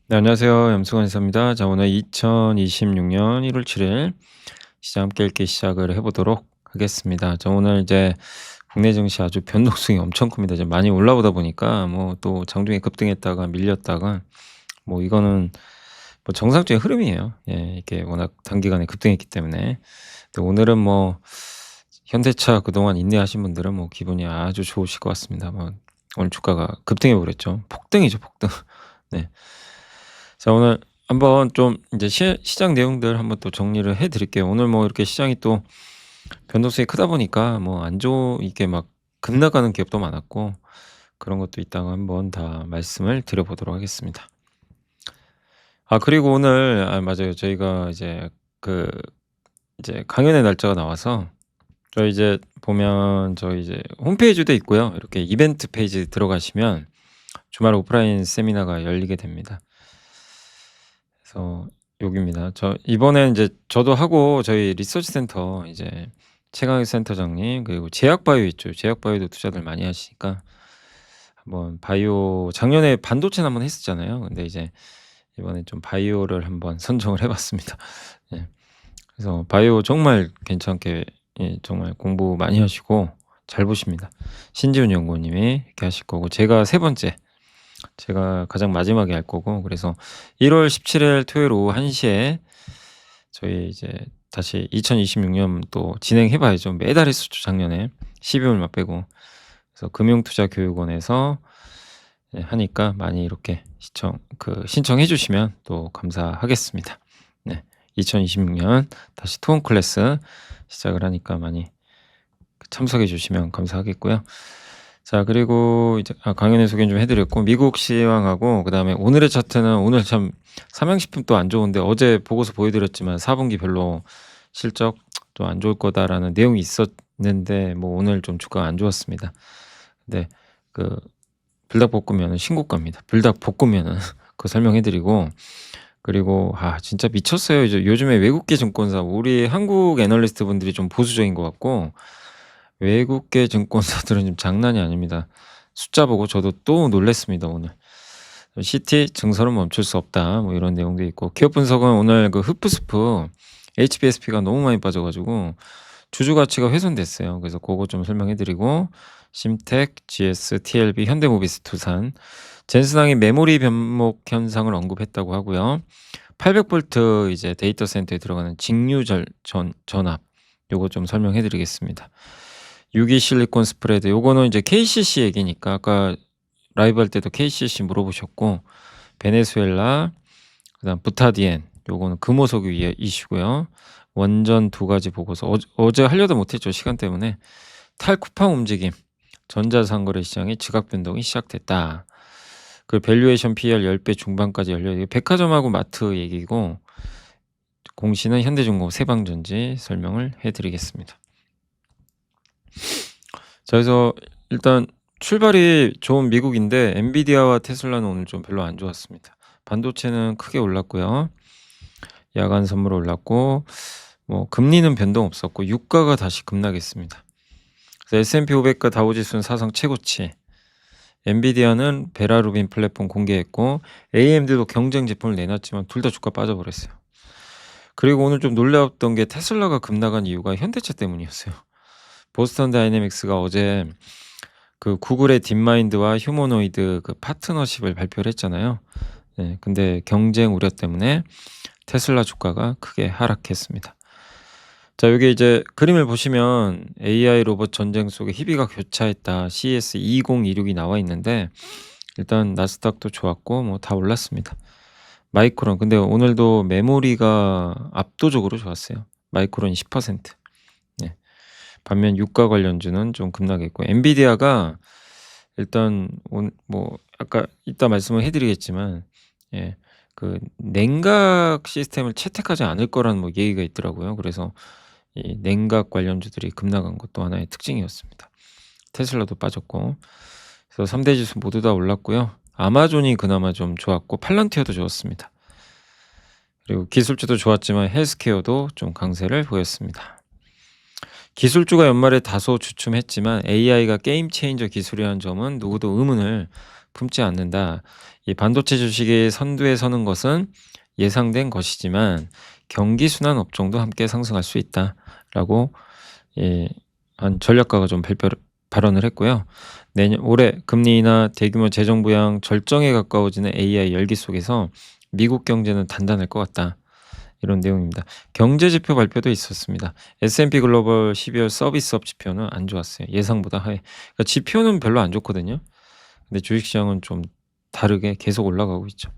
네, 안녕하세요. 염승환 이사입니다. 자, 오늘 2026년 1월 7일 시장 함께 읽기 시작을 해보도록 하겠습니다. 자, 오늘 이제 국내 증시 아주 변동성이 엄청 큽니다. 이제 많이 올라오다 보니까 뭐 또 장중에 급등했다가 밀렸다가 뭐 이거는 뭐 정상적인 흐름이에요. 예, 이게 워낙 단기간에 급등했기 때문에. 근데 오늘은 뭐 현대차 그동안 인내하신 분들은 뭐 기분이 아주 좋으실 것 같습니다. 뭐 오늘 주가가 급등해 버렸죠. 폭등이죠, 폭등. 네. 자, 오늘 한번 좀 이제 시장 내용들 한번 또 정리를 해 드릴게요. 오늘 뭐 이렇게 시장이 또 변동성이 크다 보니까 뭐 안 이게 막 급락하는 기업도 많았고 그런 것도 있다가 한번 다 말씀을 드려 보도록 하겠습니다. 그리고 오늘 맞아요. 저희가 이제 강연의 날짜가 나와서 저희 이제 보면 저희 이제 홈페이지도 있고요. 이렇게 이벤트 페이지 들어가시면 주말 오프라인 세미나가 열리게 됩니다. 그래서 여기입니다. 이번에 인제 저도 하고 저희 리서치 센터 이제 최강희 센터장님 그리고 제약바이오 있죠. 제약바이오도 투자들 많이 하시니까 한번 바이오 작년에 반도체는 한번 했었잖아요. 근데 이제 이번에 좀 바이오를 한번 선정을 해 봤습니다. 예. 그래서 바이오 정말 괜찮게 정말 공부 많이 하시고 잘 보십니다. 신지훈 연구원님이 이렇게 하실 거고 제가 세 번째 제가 가장 마지막에 할 거고 그래서 1월 17일 토요일 오후 1 시에 저희 이제 다시 2026년 또 진행해 봐야죠. 매달 했었죠 작년에. 12월만 빼고. 그래서 금융투자교육원에서 하니까 많이 이렇게 신청해 주시면 또 감사하겠습니다. 네. 2026년 다시 토론 클래스 시작을 하니까 많이 참석해 주시면 감사하겠고요. 자, 그리고 이제 강연의 소개는 좀 해 드렸고 미국 시황하고 그다음에 오늘의 차트는 오늘 참 삼양식품 또 안 좋은데 어제 보고서 보여 드렸지만 4 분기 별로 실적 좀 안 좋을 거다라는 내용이 있었는데 뭐 오늘 좀 주가가 안 좋았습니다. 근데 그 불닭볶음면은 신고가입니다. 불닭볶음면은 그거 설명해 드리고 그리고 진짜 미쳤어요. 이제 요즘에 외국계 증권사 우리 한국 애널리스트 분들이 좀 보수적인 것 같고 외국계 증권사들은 좀 장난이 아닙니다. 숫자 보고 저도 또 놀랐습니다 오늘. "시티 증설은 멈출 수 없다." 뭐 이런 내용도 있고 기업 분석은 오늘 그 흡프스프 HBSP가 너무 많이 빠져 가지고 주주 가치가 훼손됐어요. 그래서 고거 좀 설명해 드리고 심텍, GS, TLB, 현대모비스, 두산, 젠슨항이 메모리 변목 현상을 언급했다고 하고요. 800 볼트 이제 데이터 센터에 들어가는 직류 전압 요거 좀 설명해 드리겠습니다. 유기 실리콘 스프레드 요거는 이제 KCC 얘기니까 아까 라이브 할 때도 KCC 물어보셨고 베네수엘라 그다음 부타디엔 요거는 금호석유 이슈고요. 원전 두 가지 보고서 어제 하려다 못했죠 시간 때문에. 탈쿠팡 움직임 전자상거래 시장의 지각 변동이 시작됐다. 그 밸류에이션 PER 10배 중반까지 열려요. 백화점하고 마트 얘기고 공시는 현대중공업 세방전지 설명을 해 드리겠습니다. 자, 그래서 일단 출발이 좋은 미국인데 엔비디아와 테슬라는 오늘 좀 별로 안 좋았습니다. 반도체는 크게 올랐고요. 야간 선물 올랐고 뭐 금리는 변동 없었고 유가가 다시 급락했습니다. 그래서 S&P 500과 다우지수는 사상 최고치. 엔비디아는 베라루빈 플랫폼 공개했고 AMD도 경쟁 제품을 내놨지만 둘 다 주가 빠져버렸어요. 그리고 오늘 좀 놀라웠던 게 테슬라가 급락한 이유가 현대차 때문이었어요. 보스턴 다이내믹스가 어제 그 구글의 딥마인드와 휴머노이드 그 파트너십을 발표를 했잖아요. 네, 근데 경쟁 우려 때문에 테슬라 주가가 크게 하락했습니다. 자, 여기 이제 그림을 보시면 AI 로봇 전쟁 속에 희비가 교차했다. CES 2026이 나와 있는데 일단 나스닥도 좋았고 뭐 다 올랐습니다. 마이크론 근데 오늘도 메모리가 압도적으로 좋았어요. 마이크론 10%. 네. 반면 유가 관련주는 좀 급락했고 엔비디아가 일단 뭐 아까 이따 말씀을 해 드리겠지만 예 그 냉각 시스템을 채택하지 않을 거라는 뭐 얘기가 있더라고요. 그래서 이 냉각 관련주들이 급락한 것도 하나의 특징이었습니다. 테슬라도 빠졌고 그래서 3대 지수 모두 다 올랐고요. 아마존이 그나마 좀 좋았고 팔런티어도 좋았습니다. 그리고 기술주도 좋았지만 헬스케어도 좀 강세를 보였습니다. 기술주가 연말에 다소 주춤했지만 AI가 게임 체인저 기술이라는 점은 누구도 의문을 품지 않는다. 이 반도체 주식이 선두에 서는 것은 예상된 것이지만 경기 순환 업종도 함께 상승할 수 있다라고 예, 한 전략가가 좀 발언을 했고요. 내년 올해 금리 인하, 대규모 재정 부양, 절정에 가까워지는 AI 열기 속에서 미국 경제는 단단할 것 같다. 이런 내용입니다. 경제 지표 발표도 있었습니다. S&P 글로벌 12월 서비스업 지표는 안 좋았어요. 예상보다 하해. 그러니까 지표는 별로 안 좋거든요. 근데 주식시장은 좀 다르게 계속 올라가고 있죠.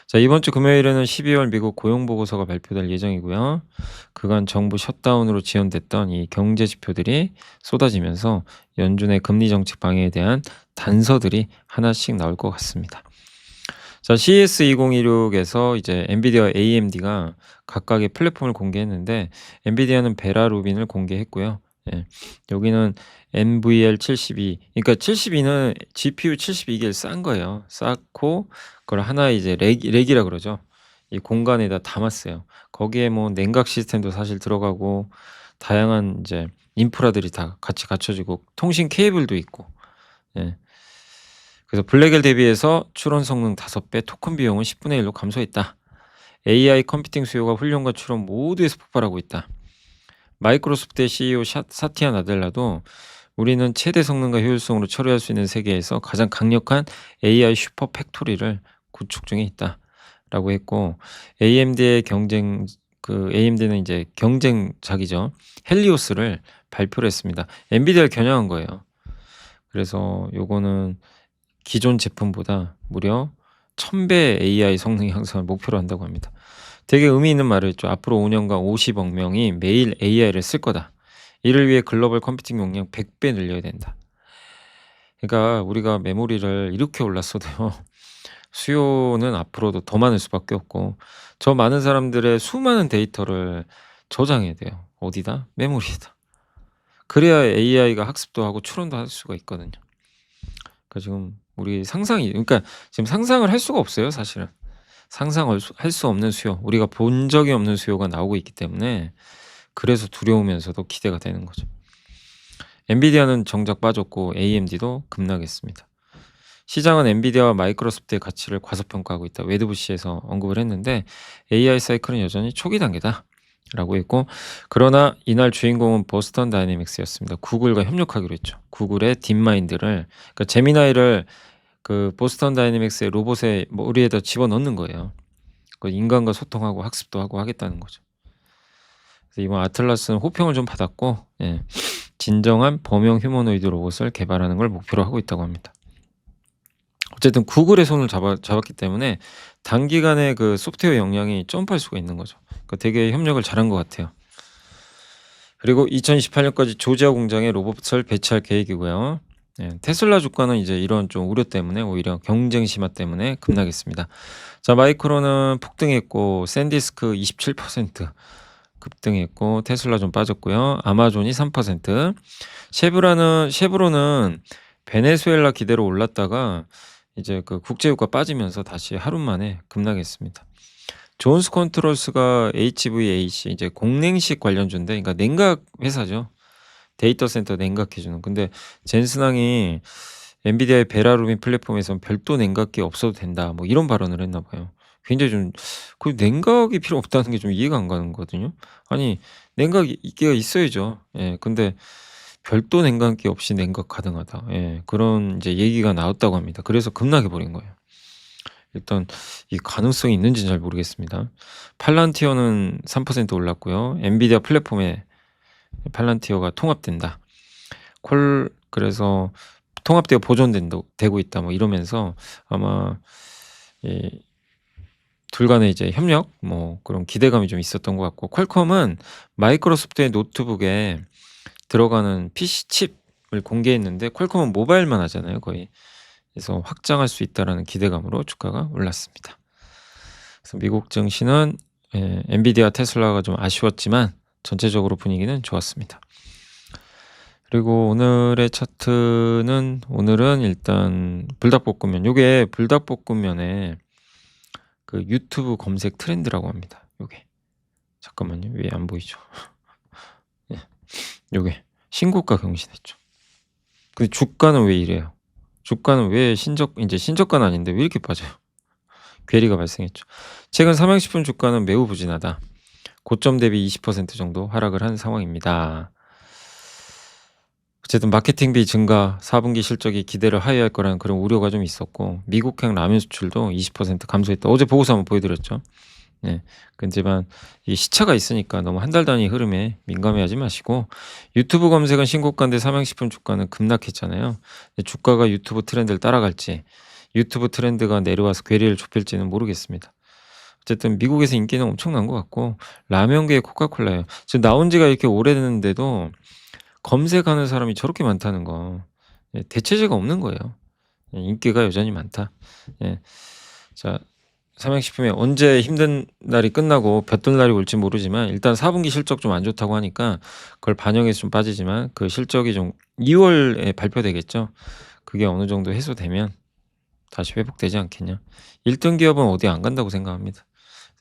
자, 이번 주 금요일에는 12월 미국 고용 보고서가 발표될 예정이고요. 그간 정부 셧다운으로 지연됐던 이 경제 지표들이 쏟아지면서 연준의 금리 정책 방향에 대한 단서들이 하나씩 나올 것 같습니다. 자, CES 2026에서 이제 엔비디아와 AMD가 각각의 플랫폼을 공개했는데 엔비디아는 베라 루빈을 공개했고요. 예. 여기는 NVL72, 그러니까 72는 GPU 72개를 싼 거예요. 쌓고 그걸 하나의 이제 렉이라 그러죠. 이 공간에다 담았어요. 거기에 뭐 냉각 시스템도 사실 들어가고 다양한 이제 인프라들이 다 같이 갖춰지고 통신 케이블도 있고. 예. 그래서 블랙엘 대비해서 추론 성능 5배, 토큰 비용은 10분의 1로 감소했다. AI 컴퓨팅 수요가 훈련과 추론 모두에서 폭발하고 있다. 마이크로소프트의 CEO 사티아 나델라도 우리는 최대 성능과 효율성으로 처리할 수 있는 세계에서 가장 강력한 AI 슈퍼 팩토리를 구축 중에 있다라고 했고, AMD는 이제 경쟁작이죠. 헬리오스를 발표를 했습니다. 엔비디아를 겨냥한 거예요. 그래서 요거는 기존 제품보다 무려 1000배 AI 성능 향상을 목표로 한다고 합니다. 되게 의미 있는 말을 했죠. 앞으로 5년간 50억 명이 매일 AI를 쓸 거다. 이를 위해 글로벌 컴퓨팅 용량 100배 늘려야 된다. 그러니까 우리가 메모리를 이렇게 올랐어도요. 수요는 앞으로도 더 많을 수밖에 없고 저 많은 사람들의 수많은 데이터를 저장해야 돼요. 어디다? 메모리에다. 그래야 AI가 학습도 하고 추론도 할 수가 있거든요. 그러니까 지금 우리 그러니까 지금 상상을 할 수가 없어요, 사실은. 상상할 수 없는 수요, 우리가 본 적이 없는 수요가 나오고 있기 때문에 그래서 두려우면서도 기대가 되는 거죠. 엔비디아는 정작 빠졌고 AMD도 급락했습니다. 시장은 엔비디아와 마이크로소프트의 가치를 과소평가하고 있다. 웨드부시에서 언급을 했는데 AI 사이클은 여전히 초기 단계다. 라고 했고, 그러나 이날 주인공은 보스턴 다이내믹스였습니다. 구글과 협력하기로 했죠. 구글의 딥마인드를, 그러니까 제미나이를 그 보스턴 다이내믹스의 로봇의 머리에다 집어넣는 거예요. 그 인간과 소통하고 학습도 하고 하겠다는 거죠. 그래서 이번 아틀라스는 호평을 좀 받았고, 예, 진정한 범용 휴머노이드 로봇을 개발하는 걸 목표로 하고 있다고 합니다. 어쨌든 구글의 손을 잡았기 때문에 단기간에 그 소프트웨어 역량이 점프할 수가 있는 거죠. 그러니까 되게 협력을 잘한 것 같아요. 그리고 2028년까지 조지아 공장에 로봇을 배치할 계획이고요. 예, 테슬라 주가는 이제 이런 좀 우려 때문에 오히려 경쟁 심화 때문에 급락했습니다. 자, 마이크론은 폭등했고 샌디스크 27% 급등했고 테슬라 좀 빠졌고요. 아마존이 3%, 쉐브론은 베네수엘라 기대로 올랐다가 이제 그 국제유가 빠지면서 다시 하루 만에 급락했습니다. 존스 컨트롤스가 HVAC 이제 공냉식 관련주인데, 그러니까 냉각 회사죠. 데이터 센터 냉각해 주는. 근데 젠슨항이 엔비디아의 베라루빈 플랫폼에선 별도 냉각기 없어도 된다. 뭐 이런 발언을 했나 봐요. 굉장히 좀 그 냉각이 필요 없다는 게 좀 이해가 안 가는 거거든요. 아니, 냉각기가 있어야죠. 예. 근데 별도 냉각기 없이 냉각 가능하다. 예. 그런 이제 얘기가 나왔다고 합니다. 그래서 급락해 버린 거예요. 일단 이 가능성이 있는지는 잘 모르겠습니다. 팔란티어는 3% 올랐고요. 엔비디아 플랫폼에 팔란티어가 통합된다. 그래서 통합되어 되고 있다. 뭐 이러면서 아마 둘 간의 이제 협력 뭐 그런 기대감이 좀 있었던 것 같고, 퀄컴은 마이크로소프트의 노트북에 들어가는 PC 칩을 공개했는데 퀄컴은 모바일만 하잖아요, 거의. 그래서 확장할 수 있다라는 기대감으로 주가가 올랐습니다. 그래서 미국 증시는 엔비디아, 테슬라가 좀 아쉬웠지만 전체적으로 분위기는 좋았습니다. 그리고 오늘의 차트는, 오늘은 일단 불닭볶음면, 요게 불닭볶음면의 그 유튜브 검색 트렌드라고 합니다. 요게 잠깐만요, 왜 안 보이죠? 예. 요게 신고가 경신했죠. 근데 주가는 왜 이래요? 주가는 왜 인제 신저가는 아닌데 왜 이렇게 빠져요? 괴리가 발생했죠. 최근 삼양식품 주가는 매우 부진하다. 고점 대비 20% 정도 하락을 한 상황입니다. 어쨌든 마케팅비 증가, 4분기 실적이 기대를 하회할 거라는 그런 우려가 좀 있었고, 미국행 라면 수출도 20% 감소했다. 어제 보고서 한번 보여드렸죠. 네. 그렇지만 이 시차가 있으니까 너무 한 달 단위 흐름에 민감해하지 마시고, 유튜브 검색은 신고가인데 삼양식품 주가는 급락했잖아요. 근데 주가가 유튜브 트렌드를 따라갈지, 유튜브 트렌드가 내려와서 괴리를 좁힐지는 모르겠습니다. 어쨌든 미국에서 인기는 엄청난 것 같고, 라면계의 코카콜라예요. 지금 나온 지가 이렇게 오래됐는데도 검색하는 사람이 저렇게 많다는 거, 예, 대체제가 없는 거예요. 예, 인기가 여전히 많다. 예. 자, 삼양식품이 언제 힘든 날이 끝나고 볕들 날이 올지 모르지만, 일단 4분기 실적 좀 안 좋다고 하니까 그걸 반영해서 좀 빠지지만, 그 실적이 좀 2월에 발표되겠죠. 그게 어느 정도 해소되면 다시 회복되지 않겠냐. 1등 기업은 어디 안 간다고 생각합니다.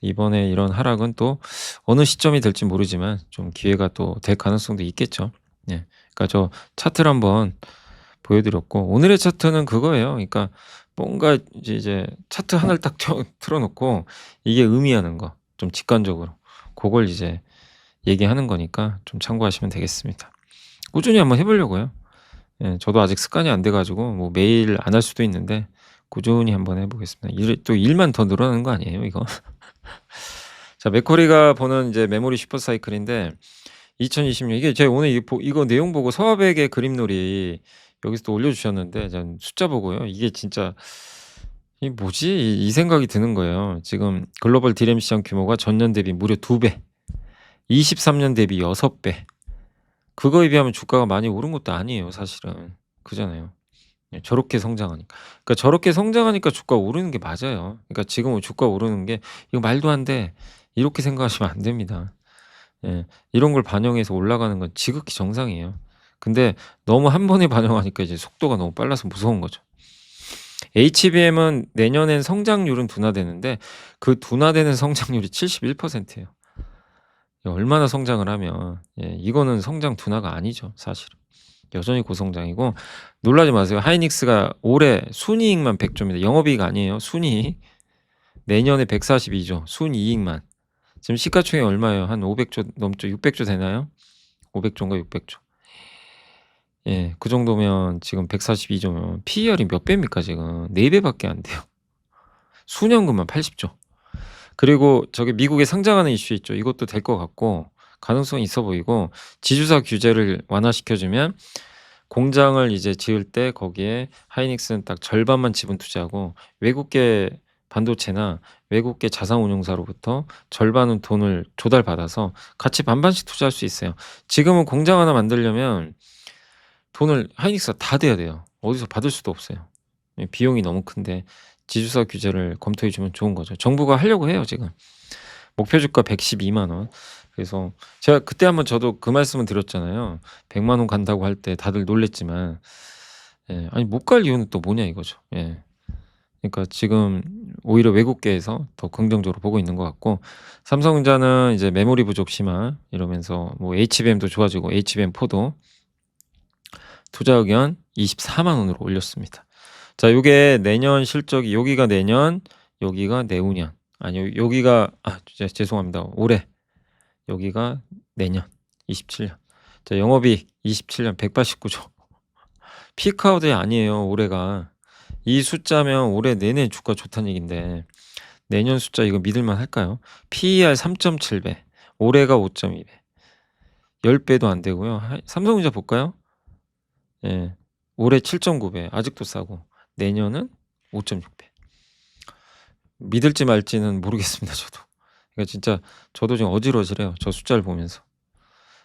이번에 이런 하락은 또 어느 시점이 될지 모르지만 좀 기회가 또 될 가능성도 있겠죠. 예. 그러니까 저 차트를 한번 보여드렸고, 오늘의 차트는 그거예요. 그러니까 뭔가 이제 차트 하나를 딱 틀어놓고 이게 의미하는 거, 좀 직관적으로 그걸 이제 얘기하는 거니까 좀 참고하시면 되겠습니다. 꾸준히 한번 해보려고요. 예, 저도 아직 습관이 안 돼가지고 뭐 매일 안 할 수도 있는데 꾸준히 한번 해보겠습니다. 또 일만 더 늘어나는 거 아니에요, 이거? 자, 맥쿼리가 보는 이제 메모리 슈퍼사이클인데, 2026 이게 제가 오늘 이거 내용 보고 서화백의 그림놀이 여기서 또 올려주셨는데, 전 숫자 보고요, 이게 진짜 이 뭐지? 이 생각이 드는 거예요. 지금 글로벌 디램 시장 규모가 전년 대비 무려 2배, 23년 대비 6배. 그거에 비하면 주가가 많이 오른 것도 아니에요, 사실은. 그잖아요. 예, 저렇게 성장하니까. 그러니까 저렇게 성장하니까 주가 오르는 게 맞아요. 그러니까 지금 주가 오르는 게 이거 말도 안 돼, 이렇게 생각하시면 안 됩니다. 예. 이런 걸 반영해서 올라가는 건 지극히 정상이에요. 근데 너무 한 번에 반영하니까 이제 속도가 너무 빨라서 무서운 거죠. HBM은 내년엔 성장률은 둔화되는데, 그 둔화되는 성장률이 71%예요. 얼마나 성장을 하면, 예, 이거는 성장 둔화가 아니죠, 사실은. 여전히 고성장이고, 놀라지 마세요. 하이닉스가 올해 순이익만 100조입니다. 영업이익 아니에요. 순이익. 내년에 142조, 순이익만. 지금 시가총액 얼마예요? 한 500조 넘죠? 600조 되나요? 500조인가 600조. 예, 그 정도면 지금 142조면 PER이 몇 배입니까, 지금? 4배밖에 안 돼요. 수년금만 80조. 그리고 저기 미국에 상장하는 이슈 있죠. 이것도 될 것 같고, 가능성이 있어 보이고, 지주사 규제를 완화시켜주면 공장을 이제 지을 때 거기에 하이닉스는 딱 절반만 지분 투자하고, 외국계 반도체나 외국계 자산운용사로부터 절반은 돈을 조달받아서 같이 반반씩 투자할 수 있어요. 지금은 공장 하나 만들려면 돈을 하이닉스가 다 대야 돼요. 어디서 받을 수도 없어요. 예, 비용이 너무 큰데 지주사 규제를 검토해 주면 좋은 거죠. 정부가 하려고 해요, 지금. 목표 주가 112만 원. 그래서 제가 그때 한번 저도 그 말씀을 드렸잖아요. 100만 원 간다고 할 때 다들 놀랬지만, 예, 아니 못 갈 이유는 또 뭐냐 이거죠. 예. 그러니까 지금 오히려 외국계에서 더 긍정적으로 보고 있는 것 같고, 삼성전자는 이제 메모리 부족 심화 이러면서 뭐 HBM도 좋아지고 HBM4도 투자 의견 24만 원으로 올렸습니다. 자, 요게 내년 실적이, 여기가 내년, 여기가 내후년. 아니, 여기가 죄송합니다. 올해. 여기가 내년 27년. 자, 영업이익 27년 189조. 피크아웃이 아니에요, 올해가. 이 숫자면 올해 내내 주가 좋다는 얘긴데, 내년 숫자 이거 믿을만 할까요? PER 3.7배, 올해가 5.2배. 10배도 안 되고요. 삼성전자 볼까요? 예. 올해 7.9배, 아직도 싸고, 내년은 5.6배. 믿을지 말지는 모르겠습니다, 저도. 그러니까 진짜 저도 지금 어질어질해요, 저 숫자를 보면서.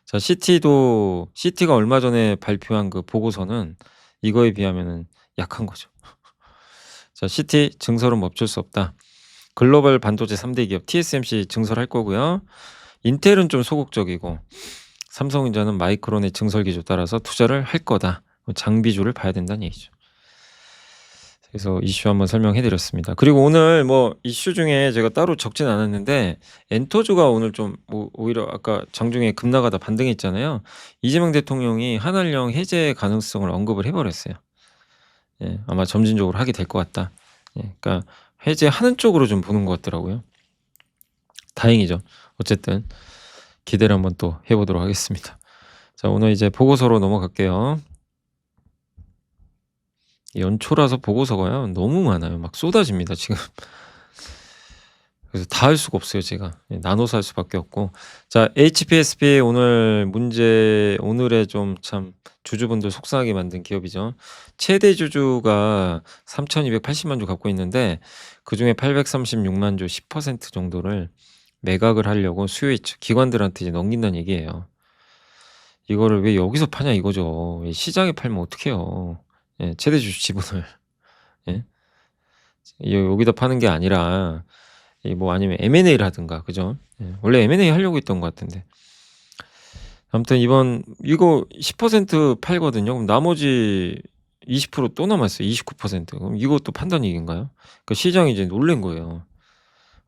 자, CT가 얼마 전에 발표한 그 보고서는 이거에 비하면은 약한 거죠. 자, CT 증설은 멈출 수 없다. 글로벌 반도체 3대 기업 TSMC 증설할 거고요. 인텔은 좀 소극적이고, 삼성전자는 마이크론의 증설 기조 따라서 투자를 할 거다. 장비주를 봐야 된다는 얘기죠. 그래서 이슈 한번 설명해 드렸습니다. 그리고 오늘 뭐 이슈 중에 제가 따로 적진 않았는데 엔터주가 오늘 좀 오히려 아까 장중에 급락하다 반등했잖아요. 이재명 대통령이 한한령 해제 가능성을 언급을 해 버렸어요. 예. 아마 점진적으로 하게 될 것 같다. 예. 그러니까 해제하는 쪽으로 좀 보는 것 같더라고요. 다행이죠. 어쨌든 기대를 한번 또 해 보도록 하겠습니다. 자, 오늘 이제 보고서로 넘어갈게요. 연초라서 보고서가요 너무 많아요. 막 쏟아집니다 지금. 그래서 다 할 수가 없어요 제가. 예, 나눠서 할 수밖에 없고. 자, HPSP 오늘 문제, 오늘의 좀 참 주주분들 속상하게 만든 기업이죠. 최대 주주가 3,280만 주 갖고 있는데 그중에 836만 주 10% 정도를 매각을 하려고 수요 기관들한테 이제 넘긴다는 얘기예요. 이거를 왜 여기서 파냐 이거죠. 시장에 팔면 어떡해요. 예, 최대 주주 지분을. 예? 여기다 파는 게 아니라 뭐 아니면 M&A라든가 그죠? 예, 원래 M&A 하려고 했던 것 같은데. 아무튼 이번 이거 10% 팔거든요. 그럼 나머지 20% 또 남았어요. 29%. 그럼 이것도 판단 얘기인가요? 그러니까 시장이 이제 놀란 거예요.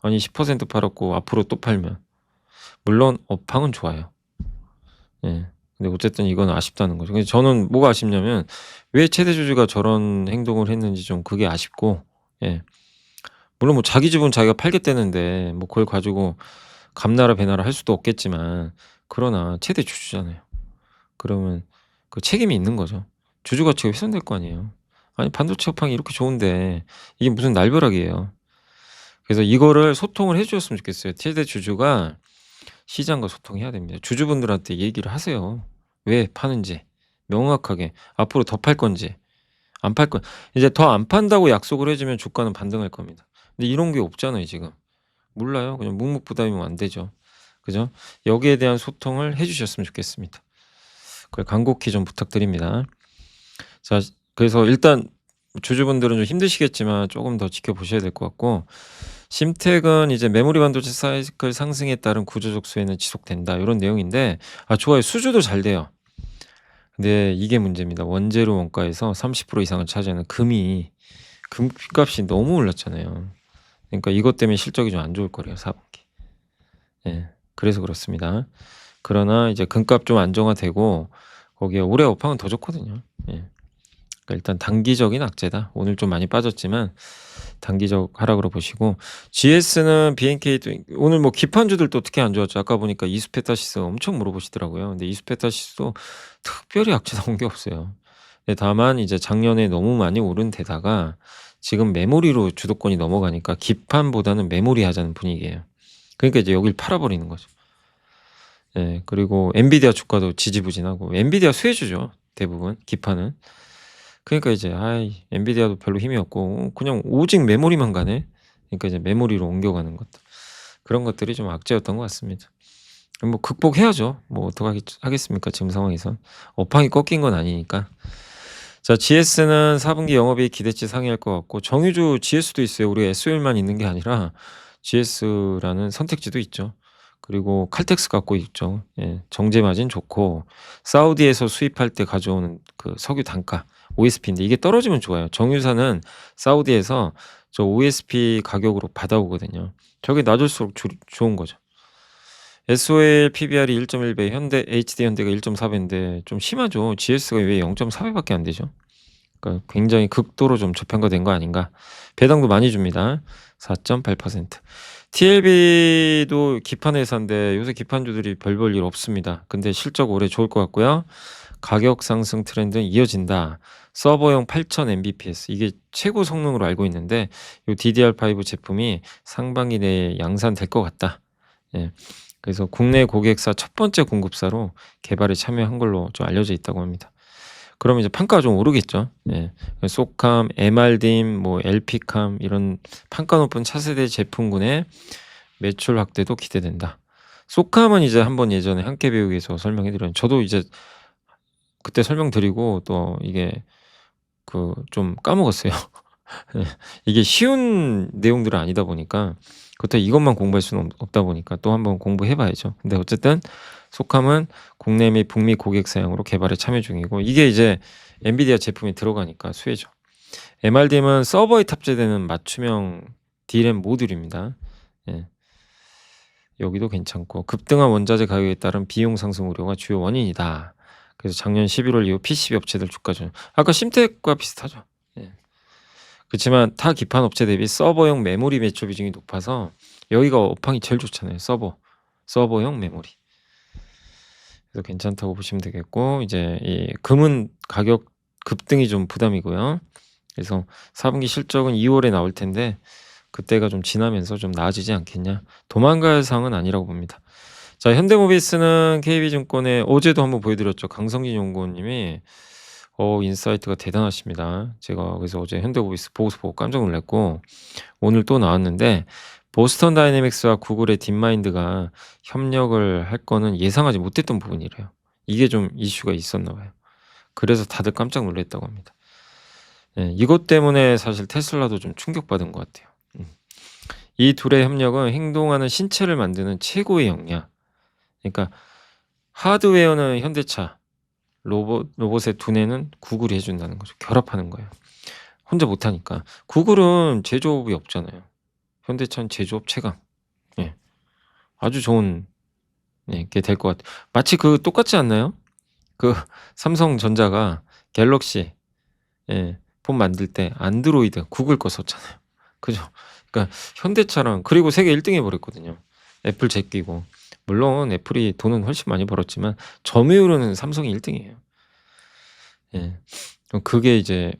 아니 10% 팔았고 앞으로 또 팔면. 물론 업황은 좋아요. 예. 근데 어쨌든 이건 아쉽다는 거죠. 그래서 저는 뭐가 아쉽냐면 왜 최대 주주가 저런 행동을 했는지 좀 그게 아쉽고, 예. 물론 뭐 자기 집은 자기가 팔겠다는데 뭐 그걸 가지고 감나라 배나라 할 수도 없겠지만, 그러나 최대 주주잖아요. 그러면 그 책임이 있는 거죠. 주주 가치가 훼손될 거 아니에요. 아니 반도체 업황이 이렇게 좋은데 이게 무슨 날벼락이에요. 그래서 이거를 소통을 해 주셨으면 좋겠어요. 최대 주주가 시장과 소통해야 됩니다. 주주분들한테 얘기를 하세요. 왜 파는지 명확하게, 앞으로 더 팔 건지 안 팔 건, 이제 더 안 판다고 약속을 해 주면 주가는 반등할 겁니다. 근데 이런 게 없잖아요 지금. 몰라요. 그냥 묵묵부답이면 안 되죠. 그죠? 여기에 대한 소통을 해 주셨으면 좋겠습니다. 그걸 간곡히 좀 부탁드립니다. 자, 그래서 일단 주주분들은 좀 힘드시겠지만 조금 더 지켜보셔야 될 것 같고, 심택은 이제 메모리 반도체 사이클 상승에 따른 구조적 수혜는 지속된다, 이런 내용인데, 좋아요. 수주도 잘 돼요. 근데 이게 문제입니다. 원재료 원가에서 30% 이상을 차지하는 금값이 너무 올랐잖아요. 그러니까 이것 때문에 실적이 좀 안 좋을 거래요 4분기. 예, 그래서 그렇습니다. 그러나 이제 금값 좀 안정화되고 거기에 올해 업황은 더 좋거든요. 예. 그러니까 일단 단기적인 악재다. 오늘 좀 많이 빠졌지만 단기적 하락으로 보시고, GS는 BNK도 오늘 뭐 기판주들도 어떻게 안 좋았죠. 아까 보니까 이수페타시스 엄청 물어보시더라고요. 근데 이수페타시스도 특별히 악재 나온 게 없어요. 근데 다만 이제 작년에 너무 많이 오른 데다가 지금 메모리로 주도권이 넘어가니까 기판보다는 메모리 하자는 분위기예요. 그러니까 이제 여길 팔아버리는 거죠. 예, 그리고 엔비디아 주가도 지지부진하고, 엔비디아 수혜주죠 대부분 기판은. 그러니까 이제 엔비디아도 별로 힘이 없고 그냥 오직 메모리만 가네. 그러니까 이제 메모리로 옮겨가는 것들, 그런 것들이 좀 악재였던 것 같습니다. 뭐 극복해야죠. 뭐 어떡하겠습니까 지금 상황에서. 업황이 꺾인 건 아니니까. 자, GS는 4분기 영업이익 기대치 상회할 것 같고, 정유주 GS도 있어요. 우리가 SOL만 있는 게 아니라 GS라는 선택지도 있죠. 그리고 칼텍스 갖고 있죠. 예, 정제 마진 좋고 사우디에서 수입할 때 가져오는 그 석유 단가 OSP인데 이게 떨어지면 좋아요. 정유사는 사우디에서 저 OSP 가격으로 받아오거든요. 저게 낮을수록 좋은 거죠. SOL PBR이 1.1배, HD 현대가 1.4배인데 좀 심하죠. GS가 왜 0.4배밖에 안 되죠? 그러니까 굉장히 극도로 좀 저평가된 거 아닌가. 배당도 많이 줍니다. 4.8%. TLB도 기판 회사인데 요새 기판주들이 별 볼 일 없습니다. 근데 실적 올해 좋을 것 같고요. 가격 상승 트렌드는 이어진다. 서버용 8000 Mbps 이게 최고 성능으로 알고 있는데 이 DDR5 제품이 상반기 내에 양산될 것 같다. 예. 그래서 국내 고객사 첫 번째 공급사로 개발에 참여한 걸로 좀 알려져 있다고 합니다. 그러면 이제 판가가 좀 오르겠죠. 예. 소캄, MRDIMM, 뭐 LP캄 이런 판가 높은 차세대 제품군의 매출 확대도 기대된다. 소캄은 이제 한번 예전에 함께 배우기에서 설명해드렸는데 저도 이제 그때 설명드리고 또 이게 그 좀 까먹었어요. 이게 쉬운 내용들은 아니다 보니까 그렇다고 이것만 공부할 수는 없다 보니까 또 한번 공부해 봐야죠. 근데 어쨌든 소캄은 국내 및 북미 고객 사양으로 개발에 참여 중이고, 이게 이제 엔비디아 제품이 들어가니까 수혜죠. MRDIM은 서버에 탑재되는 맞춤형 D램 모듈입니다. 예. 여기도 괜찮고 급등한 원자재 가격에 따른 비용 상승 우려가 주요 원인이다. 그래서 작년 11월 이후 PCB 업체들 주가 전 아까 심텍과 비슷하죠. 예. 그렇지만 타 기판 업체 대비 서버용 메모리 매출 비중이 높아서 여기가 업황이 제일 좋잖아요. 서버용 메모리. 그래서 괜찮다고 보시면 되겠고 이제 이 금은 가격 급등이 좀 부담이고요. 그래서 4분기 실적은 2월에 나올 텐데 그때가 좀 지나면서 좀 나아지지 않겠냐. 도망갈 상은 아니라고 봅니다. 자, 현대모비스는 KB증권에 어제도 한번 보여드렸죠. 강성진 연구원님이 인사이트가 대단하십니다. 제가 그래서 어제 현대모비스 보고서 보고 깜짝 놀랐고 오늘 또 나왔는데 보스턴 다이내믹스와 구글의 딥마인드가 협력을 할 거는 예상하지 못했던 부분이래요. 이게 좀 이슈가 있었나 봐요. 그래서 다들 깜짝 놀랐다고 합니다. 예, 이것 때문에 사실 테슬라도 좀 충격받은 것 같아요. 이 둘의 협력은 행동하는 신체를 만드는 최고의 역량. 그러니까 하드웨어는 현대차, 로봇의 두뇌는 구글이 해준다는 거죠. 결합하는 거예요. 혼자 못하니까. 구글은 제조업이 없잖아요. 현대차는 제조업 최강. 예. 아주 좋은 게 될 것 같아요. 마치 그 똑같지 않나요? 그 삼성전자가 갤럭시 폰 만들 때 안드로이드 구글 거 썼잖아요. 그죠? 그러니까 현대차랑 그리고 세계 1등 해버렸거든요. 애플 제끼고. 물론 애플이 돈은 훨씬 많이 벌었지만 점유율은 삼성이 1등이에요. 예. 그게 이제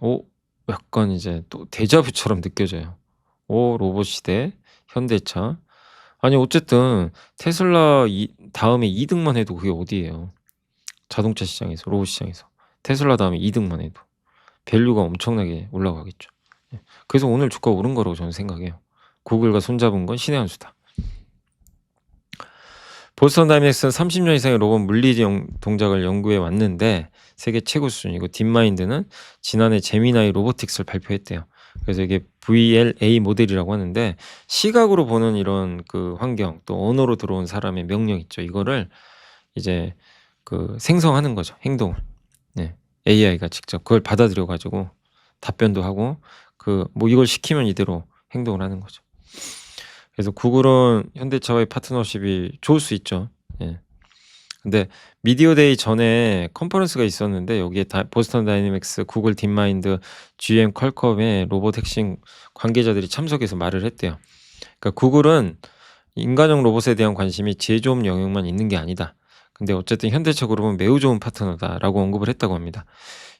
약간 이제 또 데자뷰처럼 느껴져요. 로봇 시대, 현대차. 아니 어쨌든 테슬라 다음에 2등만 해도 그게 어디예요? 자동차 시장에서, 로봇 시장에서. 테슬라 다음에 2등만 해도 밸류가 엄청나게 올라가겠죠. 예. 그래서 오늘 주가 오른 거라고 저는 생각해요. 구글과 손잡은 건 신의 한 수다. 보스턴 다이내믹스는 30년 이상의 로봇 물리 동작을 연구해 왔는데 세계 최고 수준이고 딥마인드는 지난해 제미나이 로보틱스를 발표했대요. 그래서 이게 VLA 모델이라고 하는데 시각으로 보는 이런 그 환경 또 언어로 들어온 사람의 명령 있죠. 이거를 이제 그 생성하는 거죠. 행동을. 네. AI가 직접 그걸 받아들여 가지고 답변도 하고 뭐 이걸 시키면 이대로 행동을 하는 거죠. 그래서 구글은 현대차와의 파트너십이 좋을 수 있죠. 예. 근데 미디어데이 전에 컨퍼런스가 있었는데 여기에 보스턴 다이내믹스, 구글 딥마인드, GM 퀄컴의 로봇 핵심 관계자들이 참석해서 말을 했대요. 그러니까 구글은 인간형 로봇에 대한 관심이 제조업 영역만 있는 게 아니다. 근데 어쨌든 현대차 그룹은 매우 좋은 파트너다라고 언급을 했다고 합니다.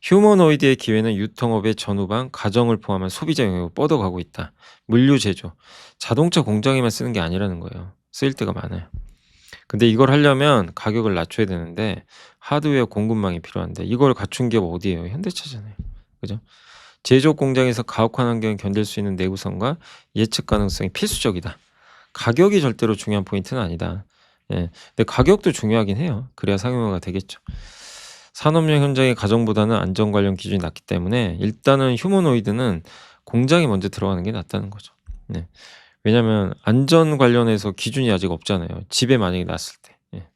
휴머노이드의 기회는 유통업의 전후방, 가정을 포함한 소비자 영역으로 뻗어가고 있다. 물류 제조, 자동차 공장에만 쓰는 게 아니라는 거예요. 쓰일 때가 많아요. 근데 이걸 하려면 가격을 낮춰야 되는데 하드웨어 공급망이 필요한데 이걸 갖춘 게 어디예요? 현대차잖아요. 그죠? 제조업 공장에서 가혹한 환경을 견딜 수 있는 내구성과 예측 가능성이 필수적이다. 가격이 절대로 중요한 포인트는 아니다. 예. 근데 가격도 중요하긴 해요. 그래야 상용화가 되겠죠. 산업용 현장의 가정보다는 안전 관련 기준이 낮기 때문에 일단은 휴머노이드는 공장에 먼저 들어가는 게 낫다는 거죠. 네. 왜냐면 안전 관련해서 기준이 아직 없잖아요. 집에 만약에 놨을 때. 예.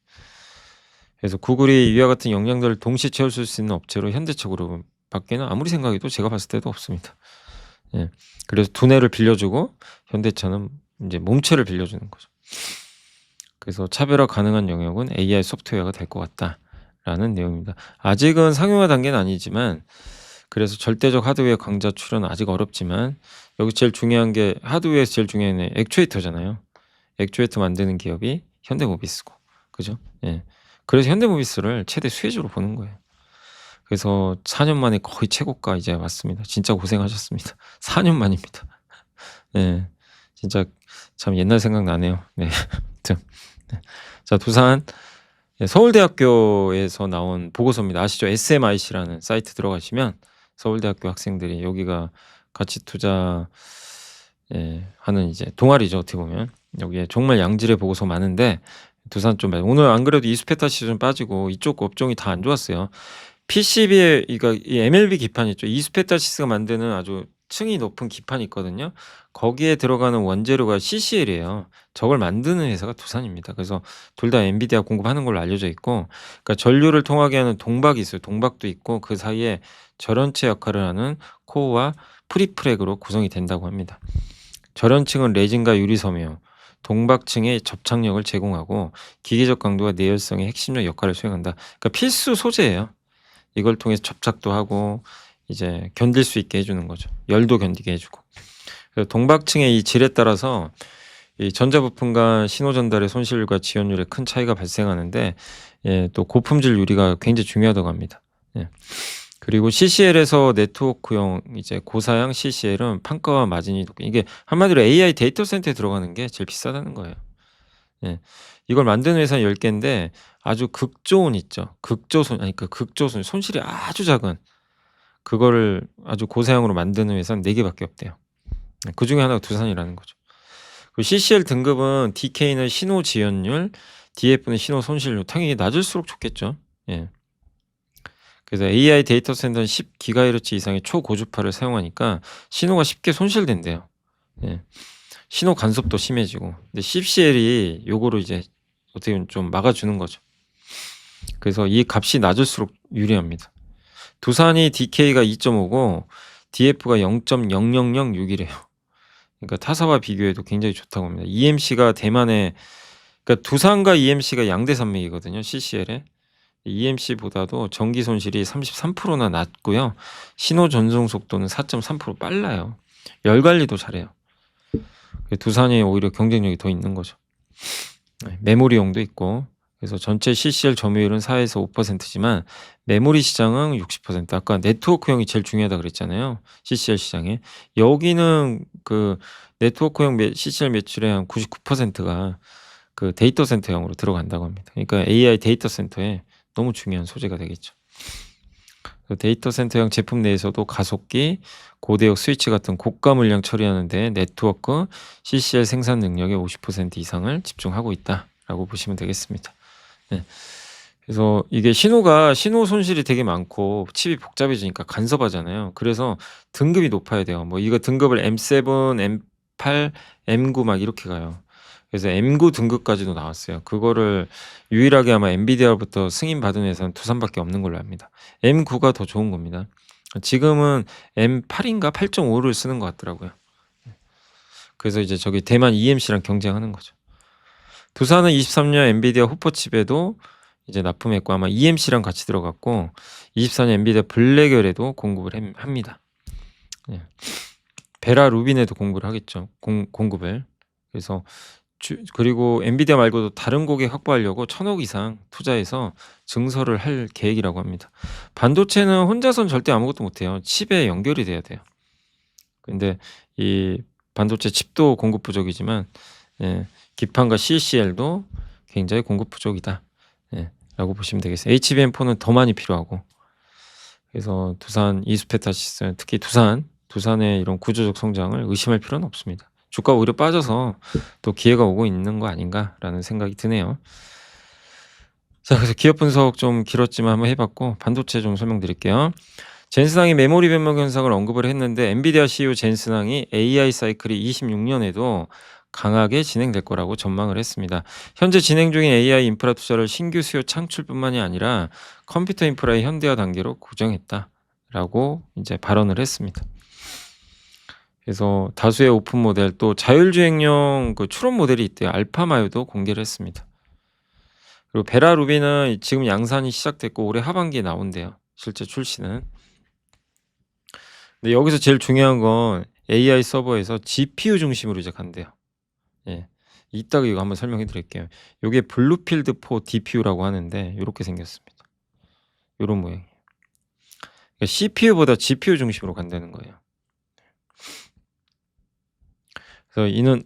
그래서 구글이 이와 같은 역량들을 동시에 채울 수 있는 업체로 현대차 그룹은 밖에는 아무리 생각해도 제가 봤을 때도 없습니다. 예. 그래서 두뇌를 빌려주고 현대차는 이제 몸체를 빌려주는 거죠. 그래서 차별화 가능한 영역은 AI 소프트웨어가 될 것 같다라는 내용입니다. 아직은 상용화 단계는 아니지만 그래서 절대적 하드웨어 강자 출현은 아직 어렵지만 여기 제일 중요한 게 하드웨어에서 제일 중요한 게 액추에이터잖아요. 액추에이터 만드는 기업이 현대모비스고. 그죠? 예. 그래서 현대모비스를 최대 수혜주로 보는 거예요. 그래서 4년 만에 거의 최고가 이제 왔습니다. 진짜 고생하셨습니다. 4년 만입니다. 네. 진짜 참 옛날 생각나네요. 네. 자, 두산 서울대학교에서 나온 보고서입니다. 아시죠? SMIC라는 사이트 들어가시면 서울대학교 학생들이 여기가 가치 투자 하는 이제 동아리죠. 어떻게 보면 여기에 정말 양질의 보고서 많은데 두산 좀 오늘 안 그래도 이수페타 시즌 빠지고 이쪽 업종이 다 안 좋았어요. PCB에 이 MLB 기판 있죠. 이수페타시스가 만드는 아주 층이 높은 기판이 있거든요. 거기에 들어가는 원재료가 CCL이에요. 저걸 만드는 회사가 두산입니다. 그래서 둘 다 엔비디아 공급하는 걸로 알려져 있고, 그러니까 전류를 통하게 하는 동박이 있어요. 동박도 있고 그 사이에 절연체 역할을 하는 코어와 프리프렉으로 구성이 된다고 합니다. 절연층은 레진과 유리섬유, 동박층에 접착력을 제공하고 기계적 강도와 내열성의 핵심적 역할을 수행한다. 그러니까 필수 소재예요. 이걸 통해서 접착도 하고 이제 견딜 수 있게 해주는 거죠. 열도 견디게 해주고. 그래서 동박층의 이 질에 따라서 이 전자부품과 신호 전달의 손실과 지연율에 큰 차이가 발생하는데, 예, 또 고품질 유리가 굉장히 중요하다고 합니다. 예. 그리고 CCL에서 네트워크용 이제 고사양 CCL은 판가와 마진이 높고, 이게 한마디로 AI 데이터 센터에 들어가는 게 제일 비싸다는 거예요. 예. 이걸 만드는 회사는 10개인데 아주 극조온 있죠. 극조손, 아니 그 극조손, 손실이 아주 작은 그거를 아주 고사양으로 만드는 회사는 4개밖에 없대요. 그중에 하나가 두산이라는 거죠. 그 CCL 등급은 DK는 신호 지연율, DF는 신호 손실률, 당연히 낮을수록 좋겠죠. 예. 그래서 AI 데이터 센터는 10GHz 이상의 초고주파를 사용하니까 신호가 쉽게 손실된대요. 예. 신호 간섭도 심해지고. 근데 CCL이 요거를 이제 어떻게 보면 좀 막아주는 거죠. 그래서 이 값이 낮을수록 유리합니다. 두산이 DK가 2.5고 DF가 0.0006이래요. 그러니까 타사와 비교해도 굉장히 좋다고 합니다. EMC가 대만의, 그러니까 두산과 EMC가 양대 산맥이거든요. CCL에. EMC보다도 전기 손실이 33%나 낮고요. 신호 전송 속도는 4.3% 빨라요. 열 관리도 잘해요. 두산이 오히려 경쟁력이 더 있는 거죠. 메모리용도 있고. 그래서 전체 CCL 점유율은 4에서 5%지만 메모리 시장은 60%. 아까 네트워크형이 제일 중요하다 그랬잖아요. CCL 시장에. 여기는 그 네트워크형 CCL 매출의 한 99%가 그 데이터 센터형으로 들어간다고 합니다. 그러니까 AI 데이터 센터에 너무 중요한 소재가 되겠죠. 데이터 센터형 제품 내에서도 가속기, 고대역 스위치 같은 고가 물량 처리하는데 네트워크, CCL 생산 능력의 50% 이상을 집중하고 있다라고 보시면 되겠습니다. 네. 그래서 이게 신호 손실이 되게 많고 칩이 복잡해지니까 간섭하잖아요. 그래서 등급이 높아야 돼요. 뭐 이거 등급을 M7, M8, M9 막 이렇게 가요. 그래서 M9 등급까지도 나왔어요. 그거를 유일하게 아마 엔비디아부터 승인받은 회사는 두산밖에 없는 걸로 압니다. M9가 더 좋은 겁니다. 지금은 M8인가 8.5를 쓰는 것 같더라고요. 그래서 이제 저기 대만 EMC랑 경쟁하는 거죠. 두산은 23년 엔비디아 후퍼칩에도 이제 납품했고 아마 EMC랑 같이 들어갔고 24년 엔비디아 블랙열에도 공급을 합니다. 예. 베라 루빈에도 공급을 하겠죠. 공급을. 그래서 그리고 엔비디아 말고도 다른 고객 확보하려고 1,000억 이상 투자해서 증설을 할 계획이라고 합니다. 반도체는 혼자서는 절대 아무것도 못해요. 칩에 연결이 돼야 돼요. 근데 이 반도체 칩도 공급 부족이지만, 예, 기판과 CCL도 굉장히 공급 부족이다, 예, 라고 보시면 되겠어요. HBM4는 더 많이 필요하고. 그래서 두산 이스페타시스, 특히 두산의 이런 구조적 성장을 의심할 필요는 없습니다. 주가 오히려 빠져서 또 기회가 오고 있는 거 아닌가라는 생각이 드네요. 자, 그래서 기업 분석 좀 길었지만 한번 해봤고 반도체 좀 설명드릴게요. 젠슨항이 메모리 변동 현상을 언급을 했는데 엔비디아 CEO 젠슨항이 AI 사이클이 26년에도 강하게 진행될 거라고 전망을 했습니다. 현재 진행 중인 AI 인프라 투자를 신규 수요 창출뿐만이 아니라 컴퓨터 인프라의 현대화 단계로 구정했다라고 이제 발언을 했습니다. 그래서 다수의 오픈 모델 또 자율주행용 그 추론 모델이 있대요. 알파마요도 공개를 했습니다. 그리고 베라 루비는 지금 양산이 시작됐고 올해 하반기에 나온대요. 실제 출시는. 근데 여기서 제일 중요한 건 AI 서버에서 GPU 중심으로 이제 간대요. 예. 이따가 이거 한번 설명해 드릴게요. 요게 블루필드 4 DPU라고 하는데 요렇게 생겼습니다. 요런 모양이에요. 그러니까 CPU보다 GPU 중심으로 간다는 거예요. 그래서 이는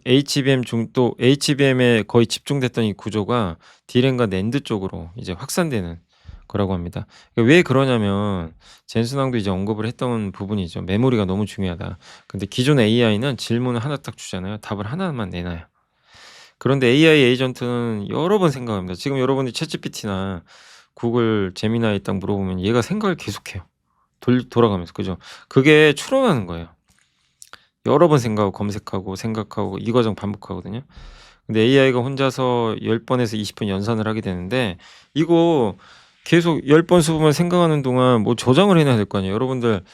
또 HBM에 거의 집중됐던 이 구조가 D램과 낸드 쪽으로 이제 확산되는 거라고 합니다. 왜 그러냐면 젠슨항도 이제 언급을 했던 부분이죠. 메모리가 너무 중요하다. 근데 기존 AI는 질문을 하나 딱 주잖아요. 답을 하나만 내놔요. 그런데 AI 에이전트는 여러 번 생각합니다. 지금 여러분이 챗GPT나 구글 제미나이 딱 물어보면 얘가 생각을 계속해요. 돌아가면서. 그죠? 그게 추론하는 거예요. 여러 번 생각하고 생각하고 이 과정 반복하거든요. 근데 AI가 혼자서 10번에서 20번 연산을 하게 되는데 이거 계속 10번, 20번 생각하는 동안 뭐 저장을 해놔야 될 거 아니에요. 여러분들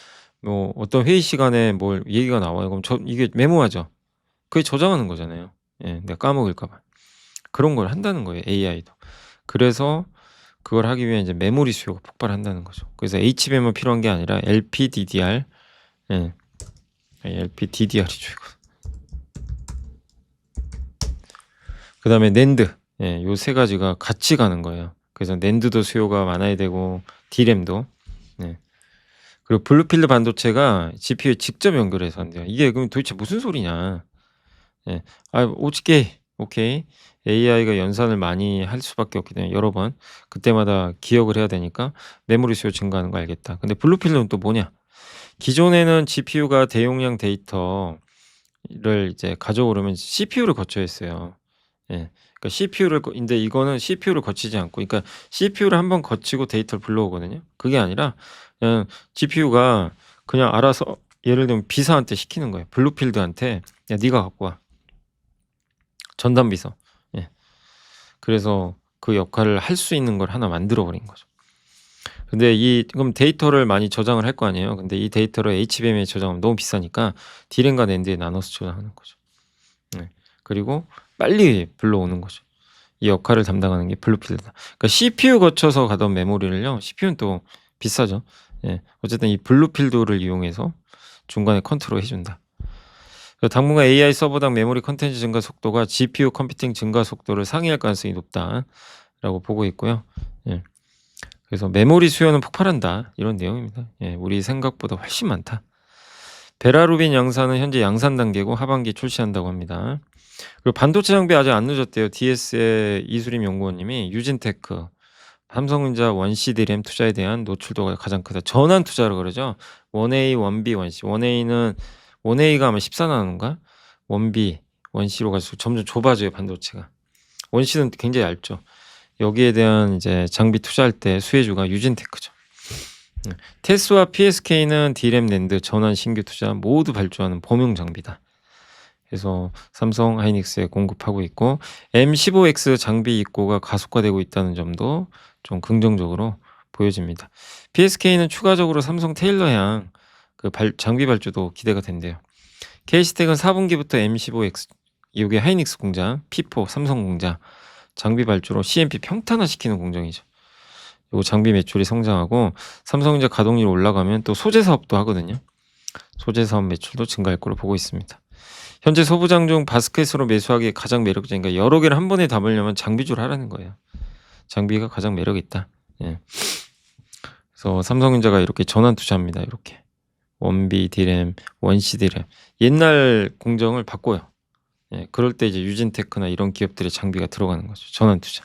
뭐 어떤 회의 시간에 뭘 얘기가 나와요. 그럼 이게 메모하죠. 그게 저장하는 거잖아요. 예. 내가 까먹을까 봐. 그런 걸 한다는 거예요, AI도. 그래서 그걸 하기 위해 이제 메모리 수요가 폭발한다는 거죠. 그래서 HBM만 필요한 게 아니라 LPDDR, 예. LPDDR이죠, 이거. 그다음에 낸드, 예. 요 세 가지가 같이 가는 거예요. 그래서 낸드도 수요가 많아야 되고 DRAM도. 네. 그리고 블루필드 반도체가 GPU에 직접 연결해서 한대요. 이게 그럼 도대체 무슨 소리냐? 예. 오케이. AI가 연산을 많이 할 수밖에 없기 때문에 여러 번 그때마다 기억을 해야 되니까 메모리 수요 증가하는 거 알겠다. 근데 블루필드는 또 뭐냐? 기존에는 GPU가 대용량 데이터를 이제 가져오려면 CPU를 거쳐야 했어요. 예. 그러니까 근데 이거는 CPU를 거치지 않고, 그러니까 CPU를 한번 거치고 데이터를 불러오거든요. 그게 아니라 그냥 GPU가 그냥 알아서, 예를 들면 비서한테 시키는 거예요. 블루필드한테 "야, 네가 갖고 와." 전담 비서. 예. 그래서 그 역할을 할 수 있는 걸 하나 만들어 버린 거죠. 근데 그럼 데이터를 많이 저장을 할 거 아니에요. 근데 이 데이터를 HBM에 저장하면 너무 비싸니까 D램과 낸드에 나눠서 저장하는 거죠. 네. 그리고 빨리 불러오는 거죠. 이 역할을 담당하는 게 블루필드다. 그러니까 CPU 거쳐서 가던 메모리를요, CPU는 또 비싸죠. 예. 어쨌든 이 블루필드를 이용해서 중간에 컨트롤 해준다. 당분간 AI 서버당 메모리 컨텐츠 증가 속도가 GPU 컴퓨팅 증가 속도를 상회할 가능성이 높다라고 보고 있고요. 예. 그래서 메모리 수요는 폭발한다, 이런 내용입니다. 예. 우리 생각보다 훨씬 많다. 베라루빈 양산은 현재 양산 단계고 하반기 출시한다고 합니다. 그리고 반도체 장비 아직 안 늦었대요. DS의 이수림 연구원님이 유진테크, 삼성전자 원C D램 투자에 대한 노출도가 가장 크다. 전환 투자라고 그러죠. 1A, 1B, 1C. 1A가 아마 14나노인가? 1B, 1C로 갈수록 점점 좁아져요, 반도체가. 1C는 굉장히 얇죠. 여기에 대한 이제 장비 투자할 때 수혜주가 유진테크죠. 테스와 PSK는 D램 낸드 전환 신규 투자 모두 발주하는 범용 장비다. 그래서 삼성 하이닉스에 공급하고 있고, M15X 장비 입고가 가속화되고 있다는 점도 좀 긍정적으로 보여집니다. PSK는 추가적으로 삼성 테일러향 장비 발주도 기대가 된대요. KC텍은 4분기부터 M15X, 이게 하이닉스 공장, P4 삼성 공장 장비 발주로 CMP 평탄화시키는 공정이죠. 요 장비 매출이 성장하고 삼성전자 가동률이 올라가면 또 소재 사업도 하거든요. 소재 사업 매출도 증가할 거로 보고 있습니다. 현재 소부장 중 바스켓으로 매수하기 가장 매력적인, 그러니까 여러 개를 한 번에 담으려면 장비주를 하라는 거예요. 장비가 가장 매력 있다. 예. 그래서 삼성전자가 이렇게 전환 투자합니다. 이렇게 1B D램, 1C D램, 옛날 공정을 바꿔요. 예. 그럴 때 이제 유진테크나 이런 기업들의 장비가 들어가는 거죠. 전환 투자.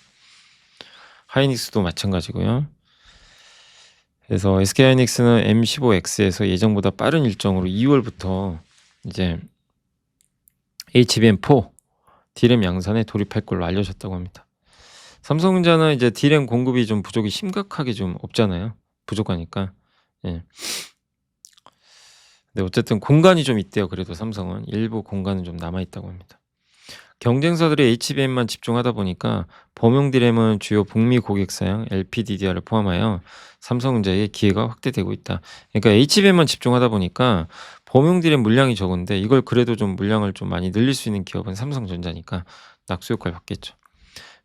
하이닉스도 마찬가지고요. 그래서 SK하이닉스는 M15X에서 예정보다 빠른 일정으로 2월부터 이제 HBM4 D램 양산에 돌입할 걸로 알려졌다고 합니다. 삼성전자는 이제 D램 공급이 좀 부족이 심각하게 좀 없잖아요. 부족하니까. 예. 근데 어쨌든 공간이 좀 있대요. 그래도 삼성은 일부 공간은 좀 남아 있다고 합니다. 경쟁사들이 HBM만 집중하다 보니까 범용 D램은 주요 북미 고객사양 LPDDR을 포함하여 삼성전자의 기회가 확대되고 있다. 그러니까 HBM만 집중하다 보니까 범용 D램 물량이 적은데 이걸 그래도 좀 물량을 좀 많이 늘릴 수 있는 기업은 삼성전자니까 낙수 효과를 받겠죠.